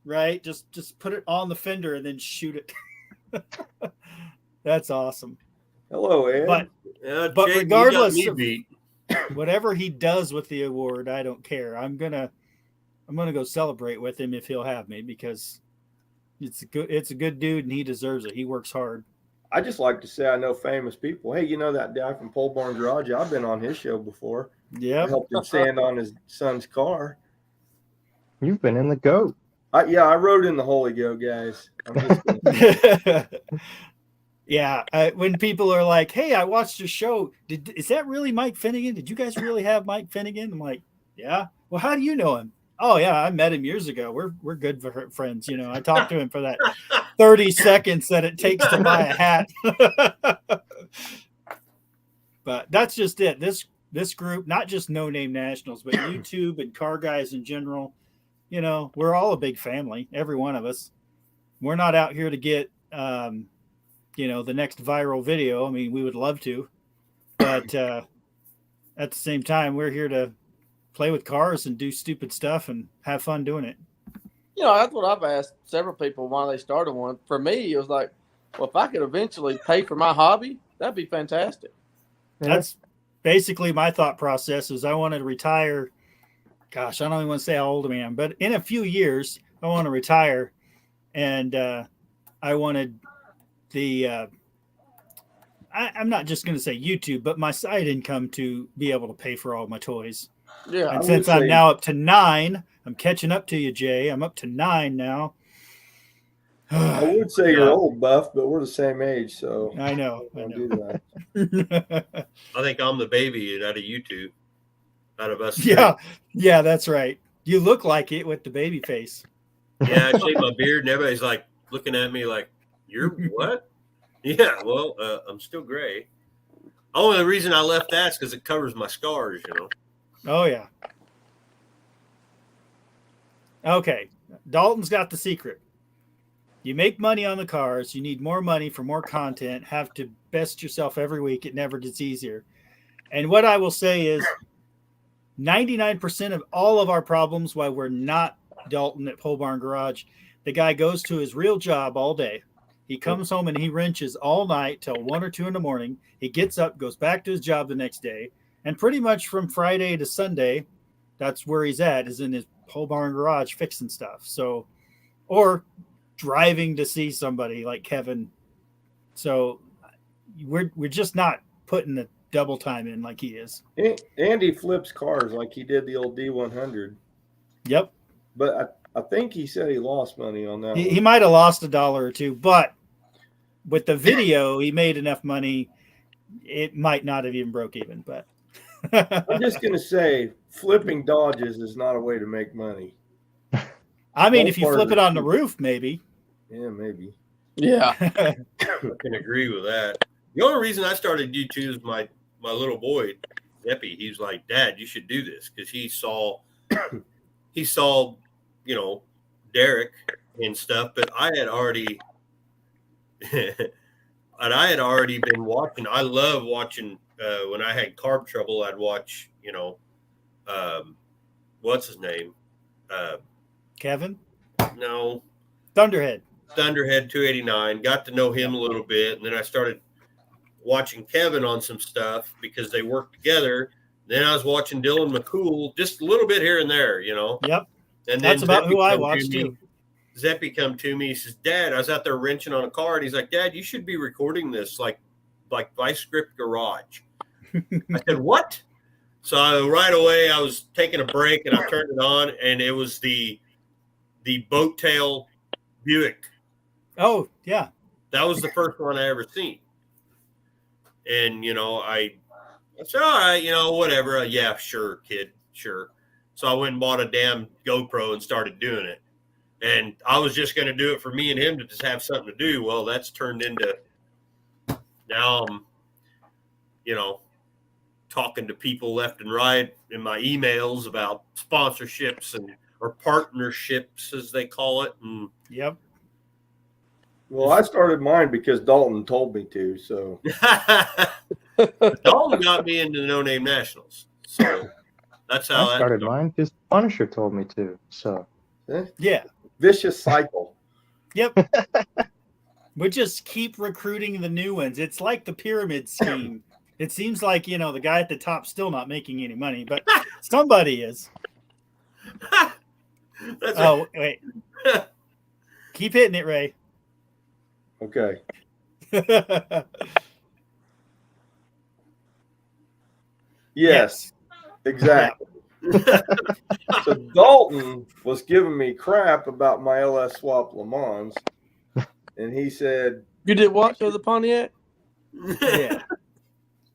right? Just put it on the fender and then shoot it. That's awesome. Hello, Ed. But Jake, regardless you got of me beat. whatever he does with the award, I don't care. I'm gonna go celebrate with him if he'll have me, because it's a good dude and he deserves it. He works hard. I just like to say I know famous people. Hey, you know that guy from Pole Barn Garage? I've been on his show before. Yeah. I helped him sand on his son's car. You've been in the goat. I rode in the Holy Go, guys. I'm just Yeah. When people are like, hey, I watched your show. Is that really Mike Finnegan? Did you guys really have Mike Finnegan? I'm like, yeah. Well, how do you know him? Oh, yeah, I met him years ago. We're good for friends. You know, I talked to him for that 30 seconds that it takes to buy a hat. But that's just it. This group, not just No Name Nationals, but YouTube and car guys in general, you know, we're all a big family, every one of us. We're not out here to get, you know, the next viral video. I mean, we would love to, but at the same time, we're here to play with cars and do stupid stuff and have fun doing it. You know, that's what I've asked several people why they started one. For me, it was like, well, if I could eventually pay for my hobby, that'd be fantastic. That's basically my thought process. Is I want to retire. Gosh, I don't even want to say how old I am, but in a few years, I want to retire, and I wanted the. I'm not just going to say YouTube, but my side income to be able to pay for all my toys. Yeah. And since I'm now up to 9, I'm catching up to you, Jay. I'm up to 9 now. I would say you're old, Buff, but we're the same age, so I know. don't do that. I think I'm the baby out of YouTube, out of us. Yeah, that's right. You look like it with the baby face. Yeah, I shave my beard, and everybody's like looking at me like, "You're what?" Yeah, well, I'm still gray. Only the reason I left that is because it covers my scars, you know. Oh, yeah. Okay. Dalton's got the secret. You make money on the cars. You need more money for more content. Have to best yourself every week. It never gets easier. And what I will say is 99% of all of our problems, why we're not Dalton at Pole Barn Garage, the guy goes to his real job all day. He comes home and he wrenches all night till 1 or 2 in the morning. He gets up, goes back to his job the next day. And pretty much from Friday to Sunday, that's where he's at, is in his Pole Barn Garage fixing stuff. So, or driving to see somebody like Kevin. So we're just not putting the double time in like he is. Andy flips cars like he did the old D100. Yep. But I think he said he lost money on that. He might have lost $1 or 2, but with the video, he made enough money. It might not have even broke even, but I'm just going to say flipping Dodges is not a way to make money. I mean, if you flip it on the roof, maybe. Yeah, maybe. Yeah. I can agree with that. The only reason I started YouTube is my little boy, Epi. He's like, Dad, you should do this, because he saw, you know, Derek and stuff. But I had already, and I had already been watching. I love watching. When I had carb trouble, I'd watch, you know, what's his name? Kevin? No, Thunderhead. 289. Got to know him a little bit, and then I started watching Kevin on some stuff because they worked together. Then I was watching Dylan McCool just a little bit here and there, you know. Yep. And That's then about Zeppy who I come to watched me. too. Zeppy come to me. He says, Dad, I was out there wrenching on a car, and he's like, Dad, you should be recording this like Vice Script Garage. I said, what? So right away I was taking a break and I turned it on, and it was the boat tail Buick. Oh, yeah. That was the first one I ever seen. And, you know, I said, all right, you know, whatever. Yeah, sure, kid, sure. So I went and bought a damn GoPro and started doing it. And I was just going to do it for me and him to just have something to do. Well, that's turned into now I'm, you know, talking to people left and right in my emails about sponsorships or partnerships, as they call it. And Yep. Well, I started mine because Dalton told me to. So Dalton got me into No Name Nationals. So that's how I started mine because Punisher told me to. So Yeah. vicious cycle. Yep. We just keep recruiting the new ones. It's like the pyramid scheme. It seems like, you know, the guy at the top's still not making any money, but somebody is. That's Oh, wait. Keep hitting it, Ray. Okay. Yes, exactly. So Dalton was giving me crap about my LS Swap Le Mans, and he said, You did what to the Pontiac? Yeah.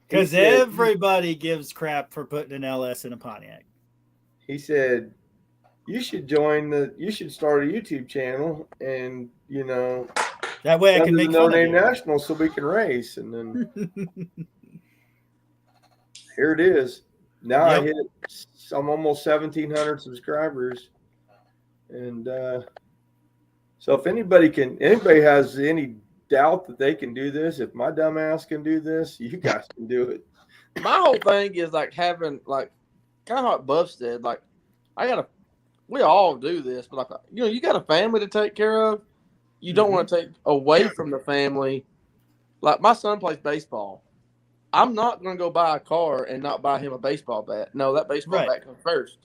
Because He said- everybody gives crap for putting an LS in a Pontiac. he said, you should start a YouTube channel, and you know, That way I can under make the No fun of Name you. National so we can race. And then here it is. Now I Yep. I'm almost 1,700 subscribers, and so if anybody has any doubt that they can do this, if my dumb ass can do this, you guys can do it. My whole thing is like having like kind of like Buff said, like we all do this, but like you know, you got a family to take care of. You don't want to take away from the family. Like my son plays baseball. I'm not going to go buy a car and not buy him a baseball bat. No, that baseball bat comes first.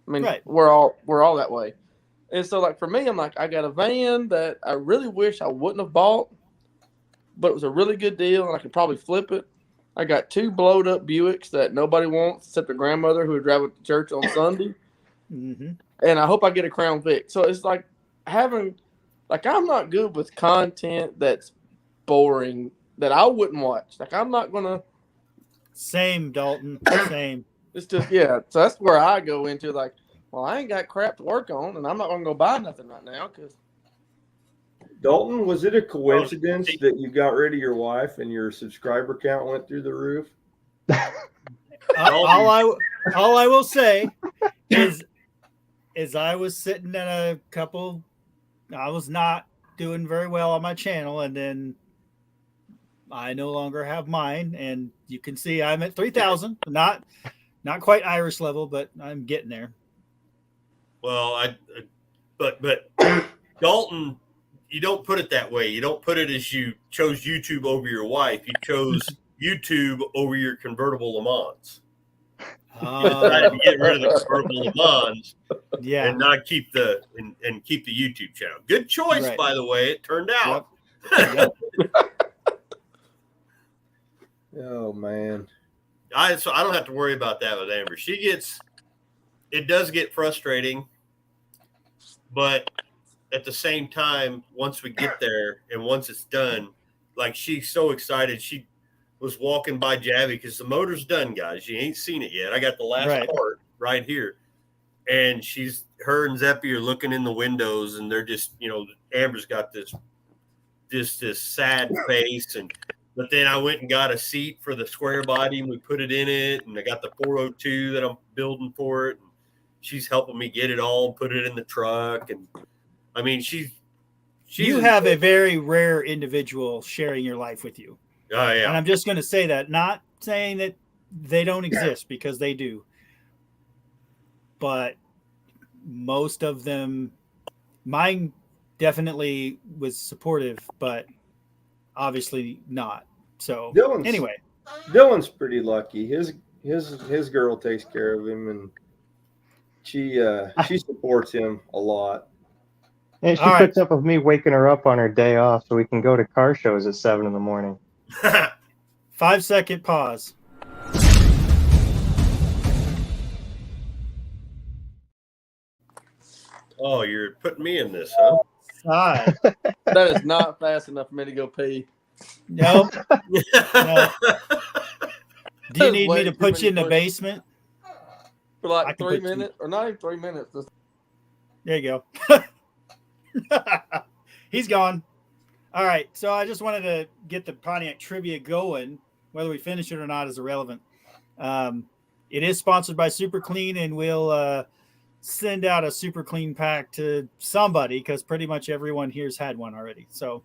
I mean, we're all that way. And so, like for me, I'm like, I got a van that I really wish I wouldn't have bought, but it was a really good deal, and I could probably flip it. I got 2 blowed up Buicks that nobody wants except their grandmother who would drive it to church on Sunday. And I hope I get a Crown Vic. So it's like having, like, I'm not good with content that's boring that I wouldn't watch. Like, I'm not going to. Same, Dalton. Same. It's just, yeah. So that's where I go into, like, well, I ain't got crap to work on, and I'm not going to go buy nothing right now because. Dalton, was it a coincidence that you got rid of your wife and your subscriber count went through the roof? All I will say is I was sitting at a couple. I was not doing very well on my channel, and then I no longer have mine, and you can see I'm at 3,000. Not quite Irish level, but I'm getting there. Well, but Dalton, you don't put it that way. You don't put it as you chose YouTube over your wife. You chose YouTube over your convertible Le Mans. Decided to get rid of the convertible Le Mans, and not keep the keep the YouTube channel. Good choice, by the way. It turned out. Yep. Oh man. So I don't have to worry about that with Amber. It does get frustrating, but at the same time, once we get there and once it's done, like she's so excited. She was walking by Javi because the motor's done, guys. You ain't seen it yet. I got the last part right here. And her and Zeppy are looking in the windows, and they're just, Amber's got this sad face, and But then I went and got a seat for the square body, and we put it in it. And I got the 402 that I'm building for it. And she's helping me get it all and put it in the truck. And I mean, you have a very rare individual sharing your life with you. Oh yeah. And I'm just going to say that, not saying that they don't exist, because they do. But most of them, mine definitely was supportive, but obviously not. So anyway, Dylan's pretty lucky. His girl takes care of him, and she supports him a lot. And she All right. puts up with me waking her up on her day off so we can go to car shows at 7 a.m. 5-second pause. Oh, you're putting me in this, huh? Hi. That is not fast enough for me to go pee. Nope. No. Do you need me Way to too put you in many the basement? For I like can 3 put you- minutes, or not even 3 minutes. Just There you go. He's gone. All right. So I just wanted to get the Pontiac trivia going. Whether we finish it or not is irrelevant. It is sponsored by Super Clean, and we'll send out a Super Clean pack to somebody, because pretty much everyone here's had one already. So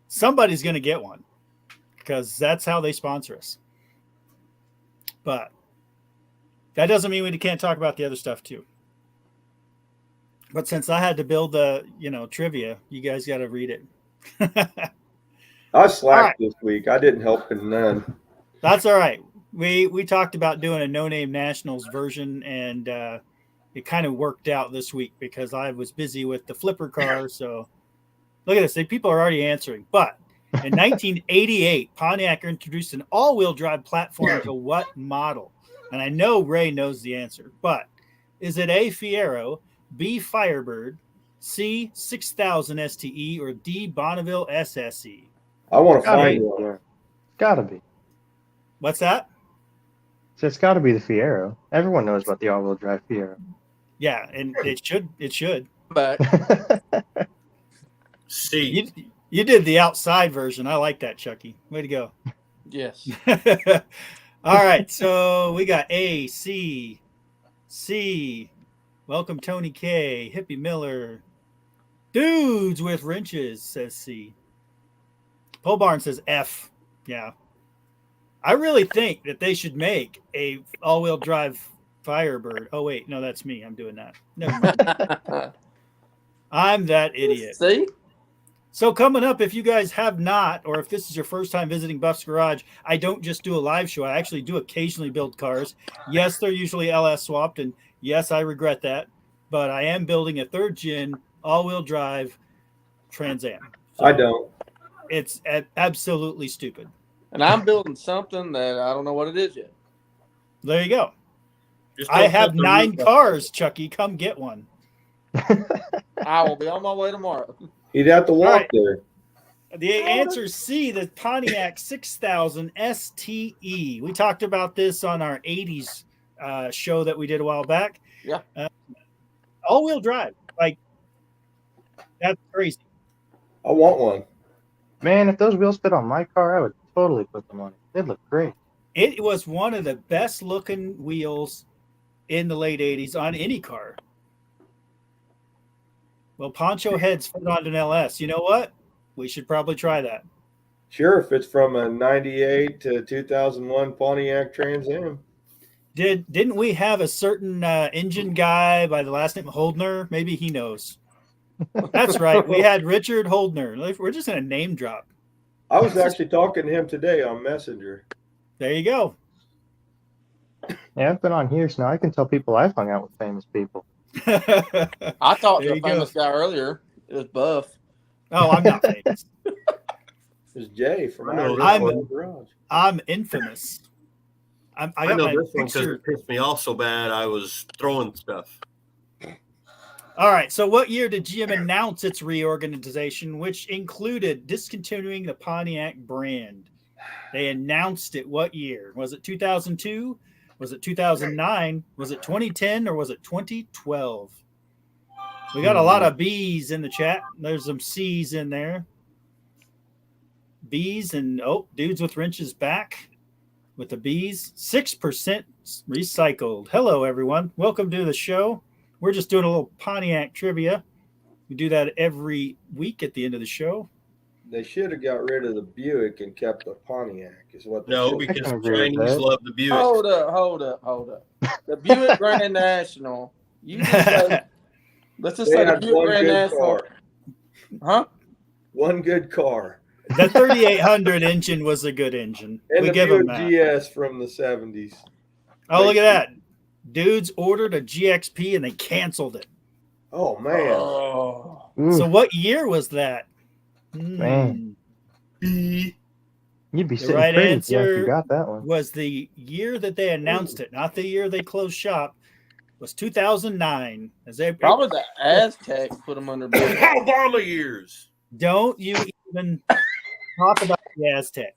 somebody's going to get one, because that's how they sponsor us. But that doesn't mean we can't talk about the other stuff too. But since I had to build the, trivia, you guys got to read it. I slacked this week. I didn't help in none. That's all right. We talked about doing a No Name Nationals version, and it kind of worked out this week because I was busy with the flipper car. So look at this. People are already answering. But in 1988, Pontiac introduced an all-wheel drive platform to what model? And I know Ray knows the answer, but is it A, Fiero, B, Firebird, C, 6000 STE, or D, Bonneville SSE? I want to Gotta find be. one. Yeah. Gotta be. What's that? So it's got to be the Fiero. Everyone knows about the all-wheel drive Fiero. Yeah, and it should. back. C. You did the outside version. I like that, Chucky. Way to go. Yes. All right, so we got A, C, C. Welcome, Tony K, Hippie Miller. Dudes with wrenches, says C. Pole Barn says F. Yeah. I really think that they should make a all-wheel drive Firebird. Oh, wait. No, that's me. I'm doing that. Never mind. I'm that idiot. See? So coming up, if you guys have not, or if this is your first time visiting Buff's Garage, I don't just do a live show. I actually do occasionally build cars. Yes, they're usually LS swapped, and yes, I regret that. But I am building a third-gen all-wheel drive Trans Am. So I don't. it's absolutely stupid. And I'm building something that I don't know what it is yet. There you go. Just I don't have cut the 9 roof off. cars, Chucky. Come get one. I will be on my way tomorrow. He'd have to walk right. there. The answer is C, the Pontiac 6000 STE. We talked about this on our 80s show that we did a while back. Yeah. All-wheel drive. Like, that's crazy. I want one. Man, if those wheels fit on my car, I would totally put them on it. They'd look great. It was one of the best-looking wheels in the late 80s on any car. Well, poncho heads fit onto an LS. You know what? We should probably try that. Sure, if it's from a 98 to 2001 Pontiac Trans Am. Didn't we have a certain engine guy by the last name Holdner? Maybe he knows. That's right. We had Richard Holdner. We're just going to name drop. I was actually talking to him today on Messenger. There you go. Yeah, I've been on here, so now I can tell people I've hung out with famous people. I talked There to a you go. famous guy earlier. It was Buff. Oh, I'm not famous. It's Jay from I know our this one. garage. I'm infamous. I I got know my this one because picture. it pissed me off so bad I was throwing stuff. All right. So, what year did GM announce its reorganization, which included discontinuing the Pontiac brand? They announced it. What year? Was it 2002? Was it 2009? Was it 2010? Or was it 2012? We got a lot of B's in the chat. There's some C's in there. bees and dudes with wrenches back with the bees. 6% recycled. Hello, everyone. Welcome to the show. We're just doing a little Pontiac trivia. We do that every week at the end of the show. They should have got rid of the Buick and kept the Pontiac. Is what they No, should. because can agree with Chinese that. love the Buick. Hold up. The Buick Grand National. You just say, let's just They say the had Buick one Grand good National. car. Huh? One good car. The 3800 engine was a good engine. And We the give them Buick that. GS from the 70s. Oh, look at that. Dudes ordered a GXP and they canceled it. Oh, man. Oh. Ooh, So what year was that? Man. B. you'd be The sitting right pretty if you answer actually got that one. Was the year that they announced it, not the year they closed shop, was 2009. As they Probably the Aztecs put them under business. Obama years. don't you even talk about the Aztec.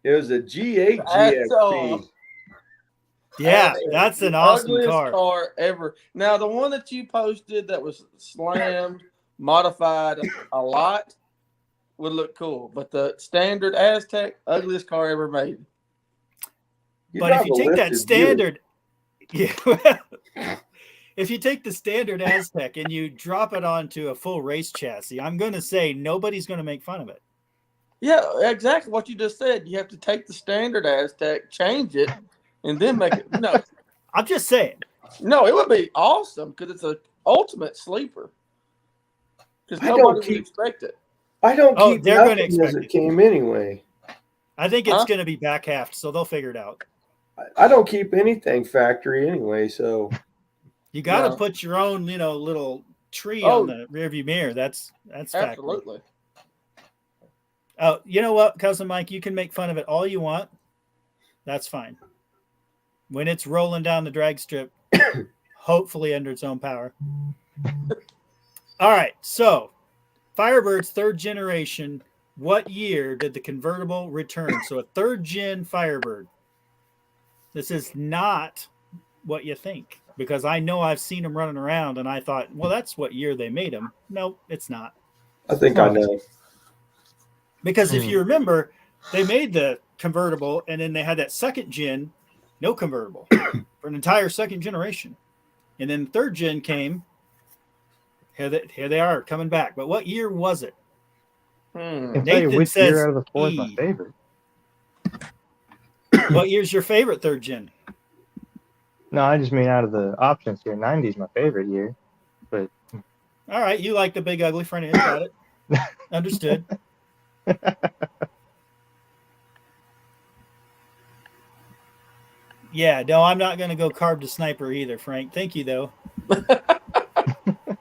It was a G8 That's, GXP. Yeah, that's an awesome ugliest car. ever. Now, the one that you posted that was slammed, modified a lot, would look cool. But the standard Aztec, ugliest car ever made. But if you take that standard, yeah, if you take the standard Aztec and you drop it onto a full race chassis, I'm going to say nobody's going to make fun of it. Yeah, exactly what you just said. You have to take the standard Aztec, change it, and then make it. No, I'm just saying. no, it would be awesome because it's an ultimate sleeper. Because I don't nobody would keep- expect it. I don't Oh, keep they're gonna nothing as expect it it. came anyway. I think it's Huh? going to be back half, so they'll figure it out. I don't keep anything factory anyway, so You got to No. put your own, little tree Oh. on the rearview mirror. That's factory. Absolutely. Oh, you know what, Cousin Mike? You can make fun of it all you want. That's fine. When it's rolling down the drag strip, hopefully under its own power. All right, so Firebird's third generation. What year did the convertible return? So a third gen Firebird. This is not what you think, because I know I've seen them running around and I thought, well, that's what year they made them. No, it's not. I think I know. Because if you remember, they made the convertible and then they had that second gen, no convertible for an entire second generation. And then third gen came. Here they are coming back. But what year was it? I can tell you Nathan which says year out of the four is my E. favorite. What year's your favorite third gen? No, I just mean out of the options here. 90 is my favorite year. But All right, you like the big ugly front end. Got it. Understood. Yeah, no, I'm not going to go carb to sniper either, Frank. Thank you, though.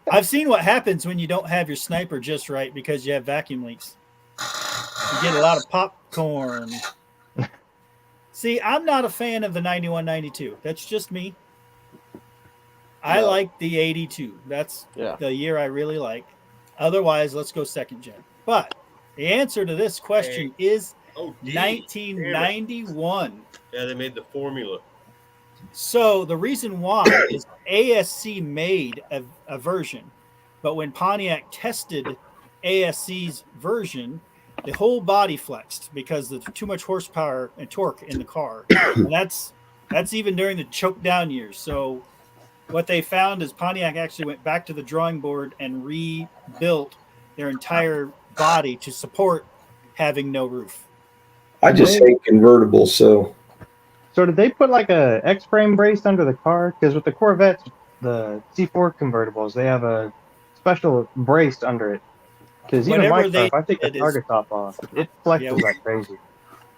I've seen what happens when you don't have your sniper just right because you have vacuum leaks. You get a lot of popcorn. See, I'm not a fan of the 91, 92. That's just me. I No. like the 82. That's Yeah. the year I really like. Otherwise, let's go second gen. But the answer to this question is Oh, D. 1991. Yeah, they made the formula. So the reason why is ASC made a version, but when Pontiac tested ASC's version, the whole body flexed because there's too much horsepower and torque in the car. And that's even during the choke down years. So what they found is Pontiac actually went back to the drawing board and rebuilt their entire body to support having no roof. I just hate convertibles, so so did they put like a X-frame brace under the car? Because with the Corvettes, the C4 convertibles, they have a special brace under it. Because even Whatever my car, if I take the did is- target top off, it flexes Yeah. like crazy.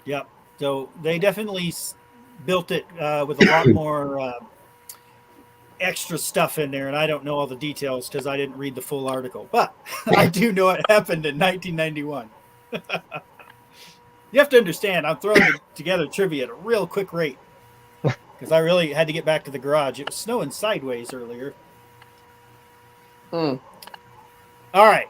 Yep. So they definitely built it with a lot more extra stuff in there, and I don't know all the details because I didn't read the full article. But I do know it happened in 1991. You have to understand, I'm throwing together trivia at a real quick rate because I really had to get back to the garage. It was snowing sideways earlier. All right.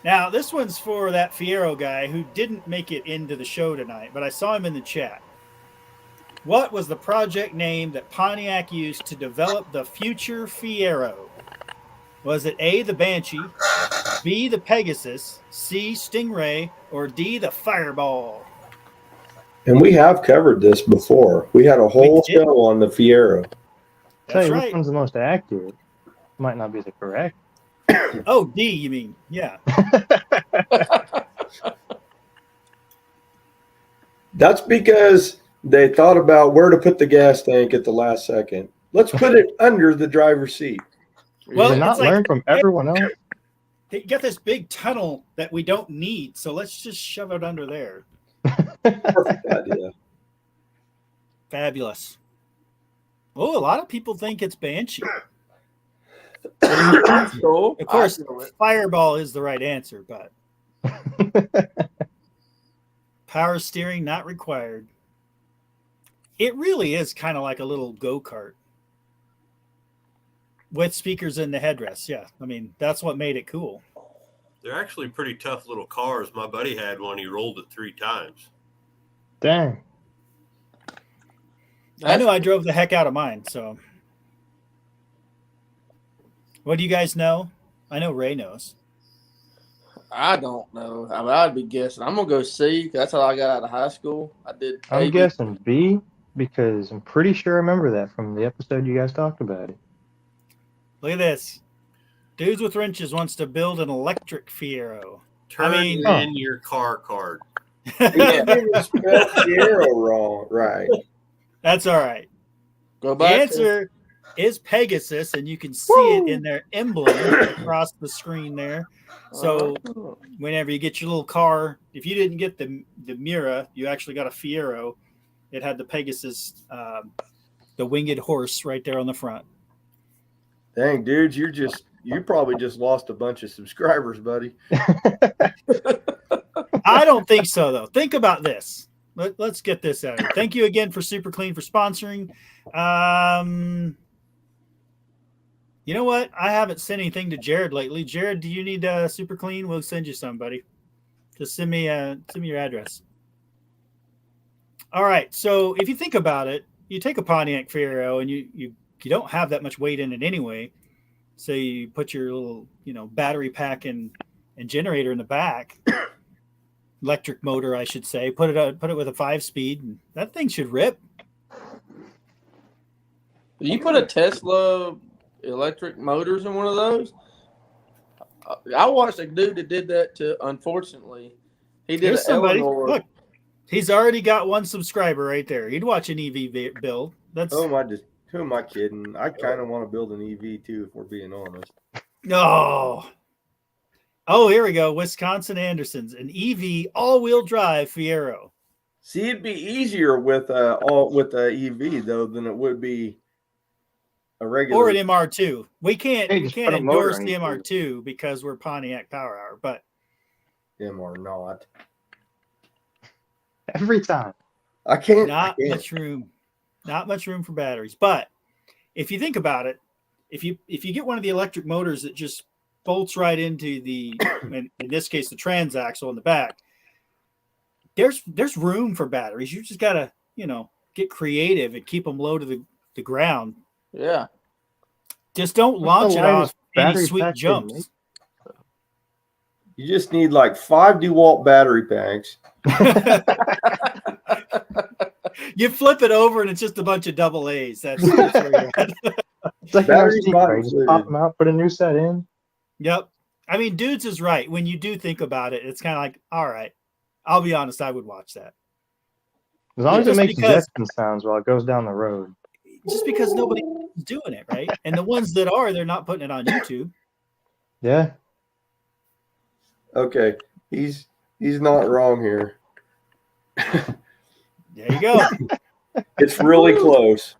Now, this one's for that Fiero guy who didn't make it into the show tonight, but I saw him in the chat. What was the project name that Pontiac used to develop the future Fiero? Was it A, the Banshee, B, the Pegasus, C, Stingray, or D, the Fireball? And we have covered this before. We had a whole did. show on the Fiero. Tell That's you right. which one's the most accurate. Might not be the correct. Oh, D, you mean? Yeah. That's because they thought about where to put the gas tank at the last second. Let's put it under the driver's seat. Well, Did it's not like- learn from everyone else. They got this big tunnel that we don't need, so let's just shove it under there. Perfect idea. Fabulous. Oh, a lot of people think it's Banshee. That's cool. Of course, I feel it. Fireball is the right answer, but power steering not required. It really is kind of like a little go-kart with speakers in the headrest. Yeah, I mean, that's what made it cool. They're actually pretty tough little cars. My buddy had one. He rolled it 3 times. Dang. I know I drove the heck out of mine, so. What do you guys know? I know Ray knows. I don't know. I mean, I'd be guessing. I'm gonna go C. 'Cause that's how I got out of high school. I did. I'm AB. guessing B because I'm pretty sure I remember that from the episode you guys talked about it. Look at this. Dudes with Wrenches wants to build an electric Fiero. Turn mean- in your car card. You didn't even spell Fiero wrong. Right. That's all right. Go The back. answer is Pegasus, and you can see it in their emblem across the screen there. So whenever you get your little car, if you didn't get the Mira, you actually got a Fiero. It had the Pegasus, the winged horse right there on the front. Dang, dude, you probably just lost a bunch of subscribers, buddy. I don't think so, though. Think about this. Let's get this out of here. Thank you again for Super Clean for sponsoring. You know what? I haven't sent anything to Jared lately. Jared, do you need Super Clean? We'll send you some, buddy. Just send me your address. All right. So if you think about it, you take a Pontiac Fiero and you don't have that much weight in it anyway. So you put your little, battery pack and generator in the back. Electric motor, I should say. Put it with a 5-speed, and that thing should rip. You put a Tesla electric motors in one of those? I watched a dude that did that to. Unfortunately, he did Here's an somebody. Eleanor. Look, he's already got 1 subscriber right there. He'd watch an EV build. That's Who am I kidding? I kind of want to build an EV too, if we're being honest. no. Oh, here we go. Wisconsin Andersons, an EV all-wheel drive Fiero. See, it'd be easier with a EV though than it would be a regular. Or an MR2. We can't Hey, just put a motor endorse in the it. MR2 because we're Pontiac Power Hour, but or not. Every time. I can't. not much room. Not much room for batteries. But if you think about it, if you get one of the electric motors that just bolts right into the, in this case, the transaxle in the back, there's room for batteries. You just gotta, get creative and keep them low to the ground. Yeah. Just don't What's launch the it off lightest any battery sweet pack they jumps. make? You just need like 5 DeWalt battery packs. You flip it over and it's just a bunch of double A's. That's where you're at. It's like Batteries an not RC, just included. pop them out, put a new set in. Yep. I mean, Dudes is right. When you do think about it, it's kind of like, all right, I'll be honest, I would watch that. As long as it Just makes because- Jetson sounds while it goes down the road. Just because nobody's doing it, right? And the ones that are, they're not putting it on YouTube. Yeah. Okay, he's not wrong here. There you go. It's really close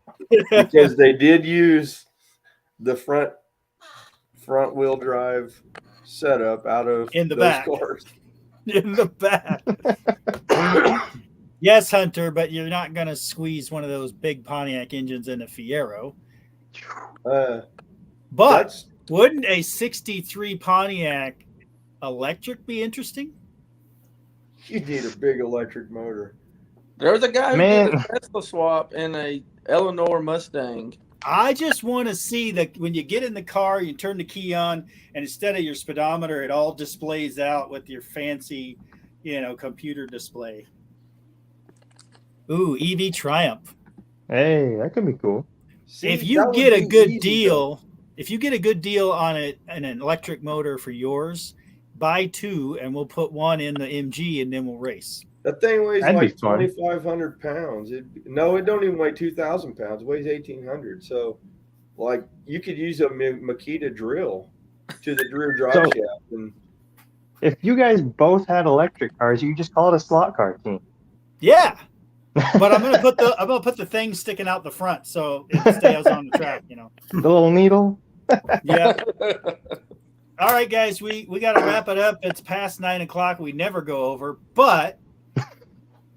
because they did use the front wheel drive setup out of In the those back. cars. In the back. Yes, Hunter, but you're not going to squeeze one of those big Pontiac engines in a Fiero. But That's wouldn't a 63 Pontiac electric be interesting? you need a big electric motor. There was a guy who Man. did a Tesla swap in a Eleanor Mustang. I just want to see that when you get in the car, you turn the key on, and instead of your speedometer, it all displays out with your fancy, computer display. Ooh, EV Triumph. Hey, that could be cool. See, If that you would get a be good easy, deal, on an electric motor for yours, buy two, and we'll put one in the MG, and then we'll race. That thing weighs That'd be like fun. 2,500 pounds. No, it don't even weigh 2,000 pounds. It weighs 1,800. So, like, you could use a Makita drill to the rear drive So- shaft. And If you guys both had electric cars, you could just call it a slot car team. Yeah, but I'm gonna put the thing sticking out the front so it stays on the track. The little needle. Yeah. All right, guys, we got to wrap it up. It's past 9 o'clock. We never go over, but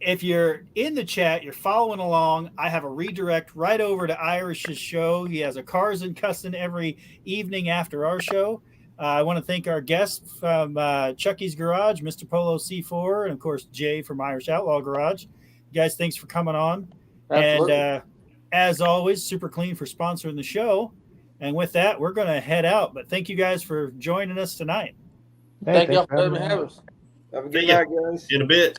if you're in the chat, you're following along, I have a redirect right over to Irish's show. He has a Cars and Custom every evening after our show. I want to thank our guests from Chucky's Garage, Mr. Polo C4, and of course Jay from Irish Outlaw Garage. You guys, thanks for coming on. Absolutely. And as always, Super Clean for sponsoring the show. And with that, we're going to head out. But thank you guys for joining us tonight. Hey, Thank y'all thanks for having letting me me have on. us. have a good See ya. night, guys. In a bit.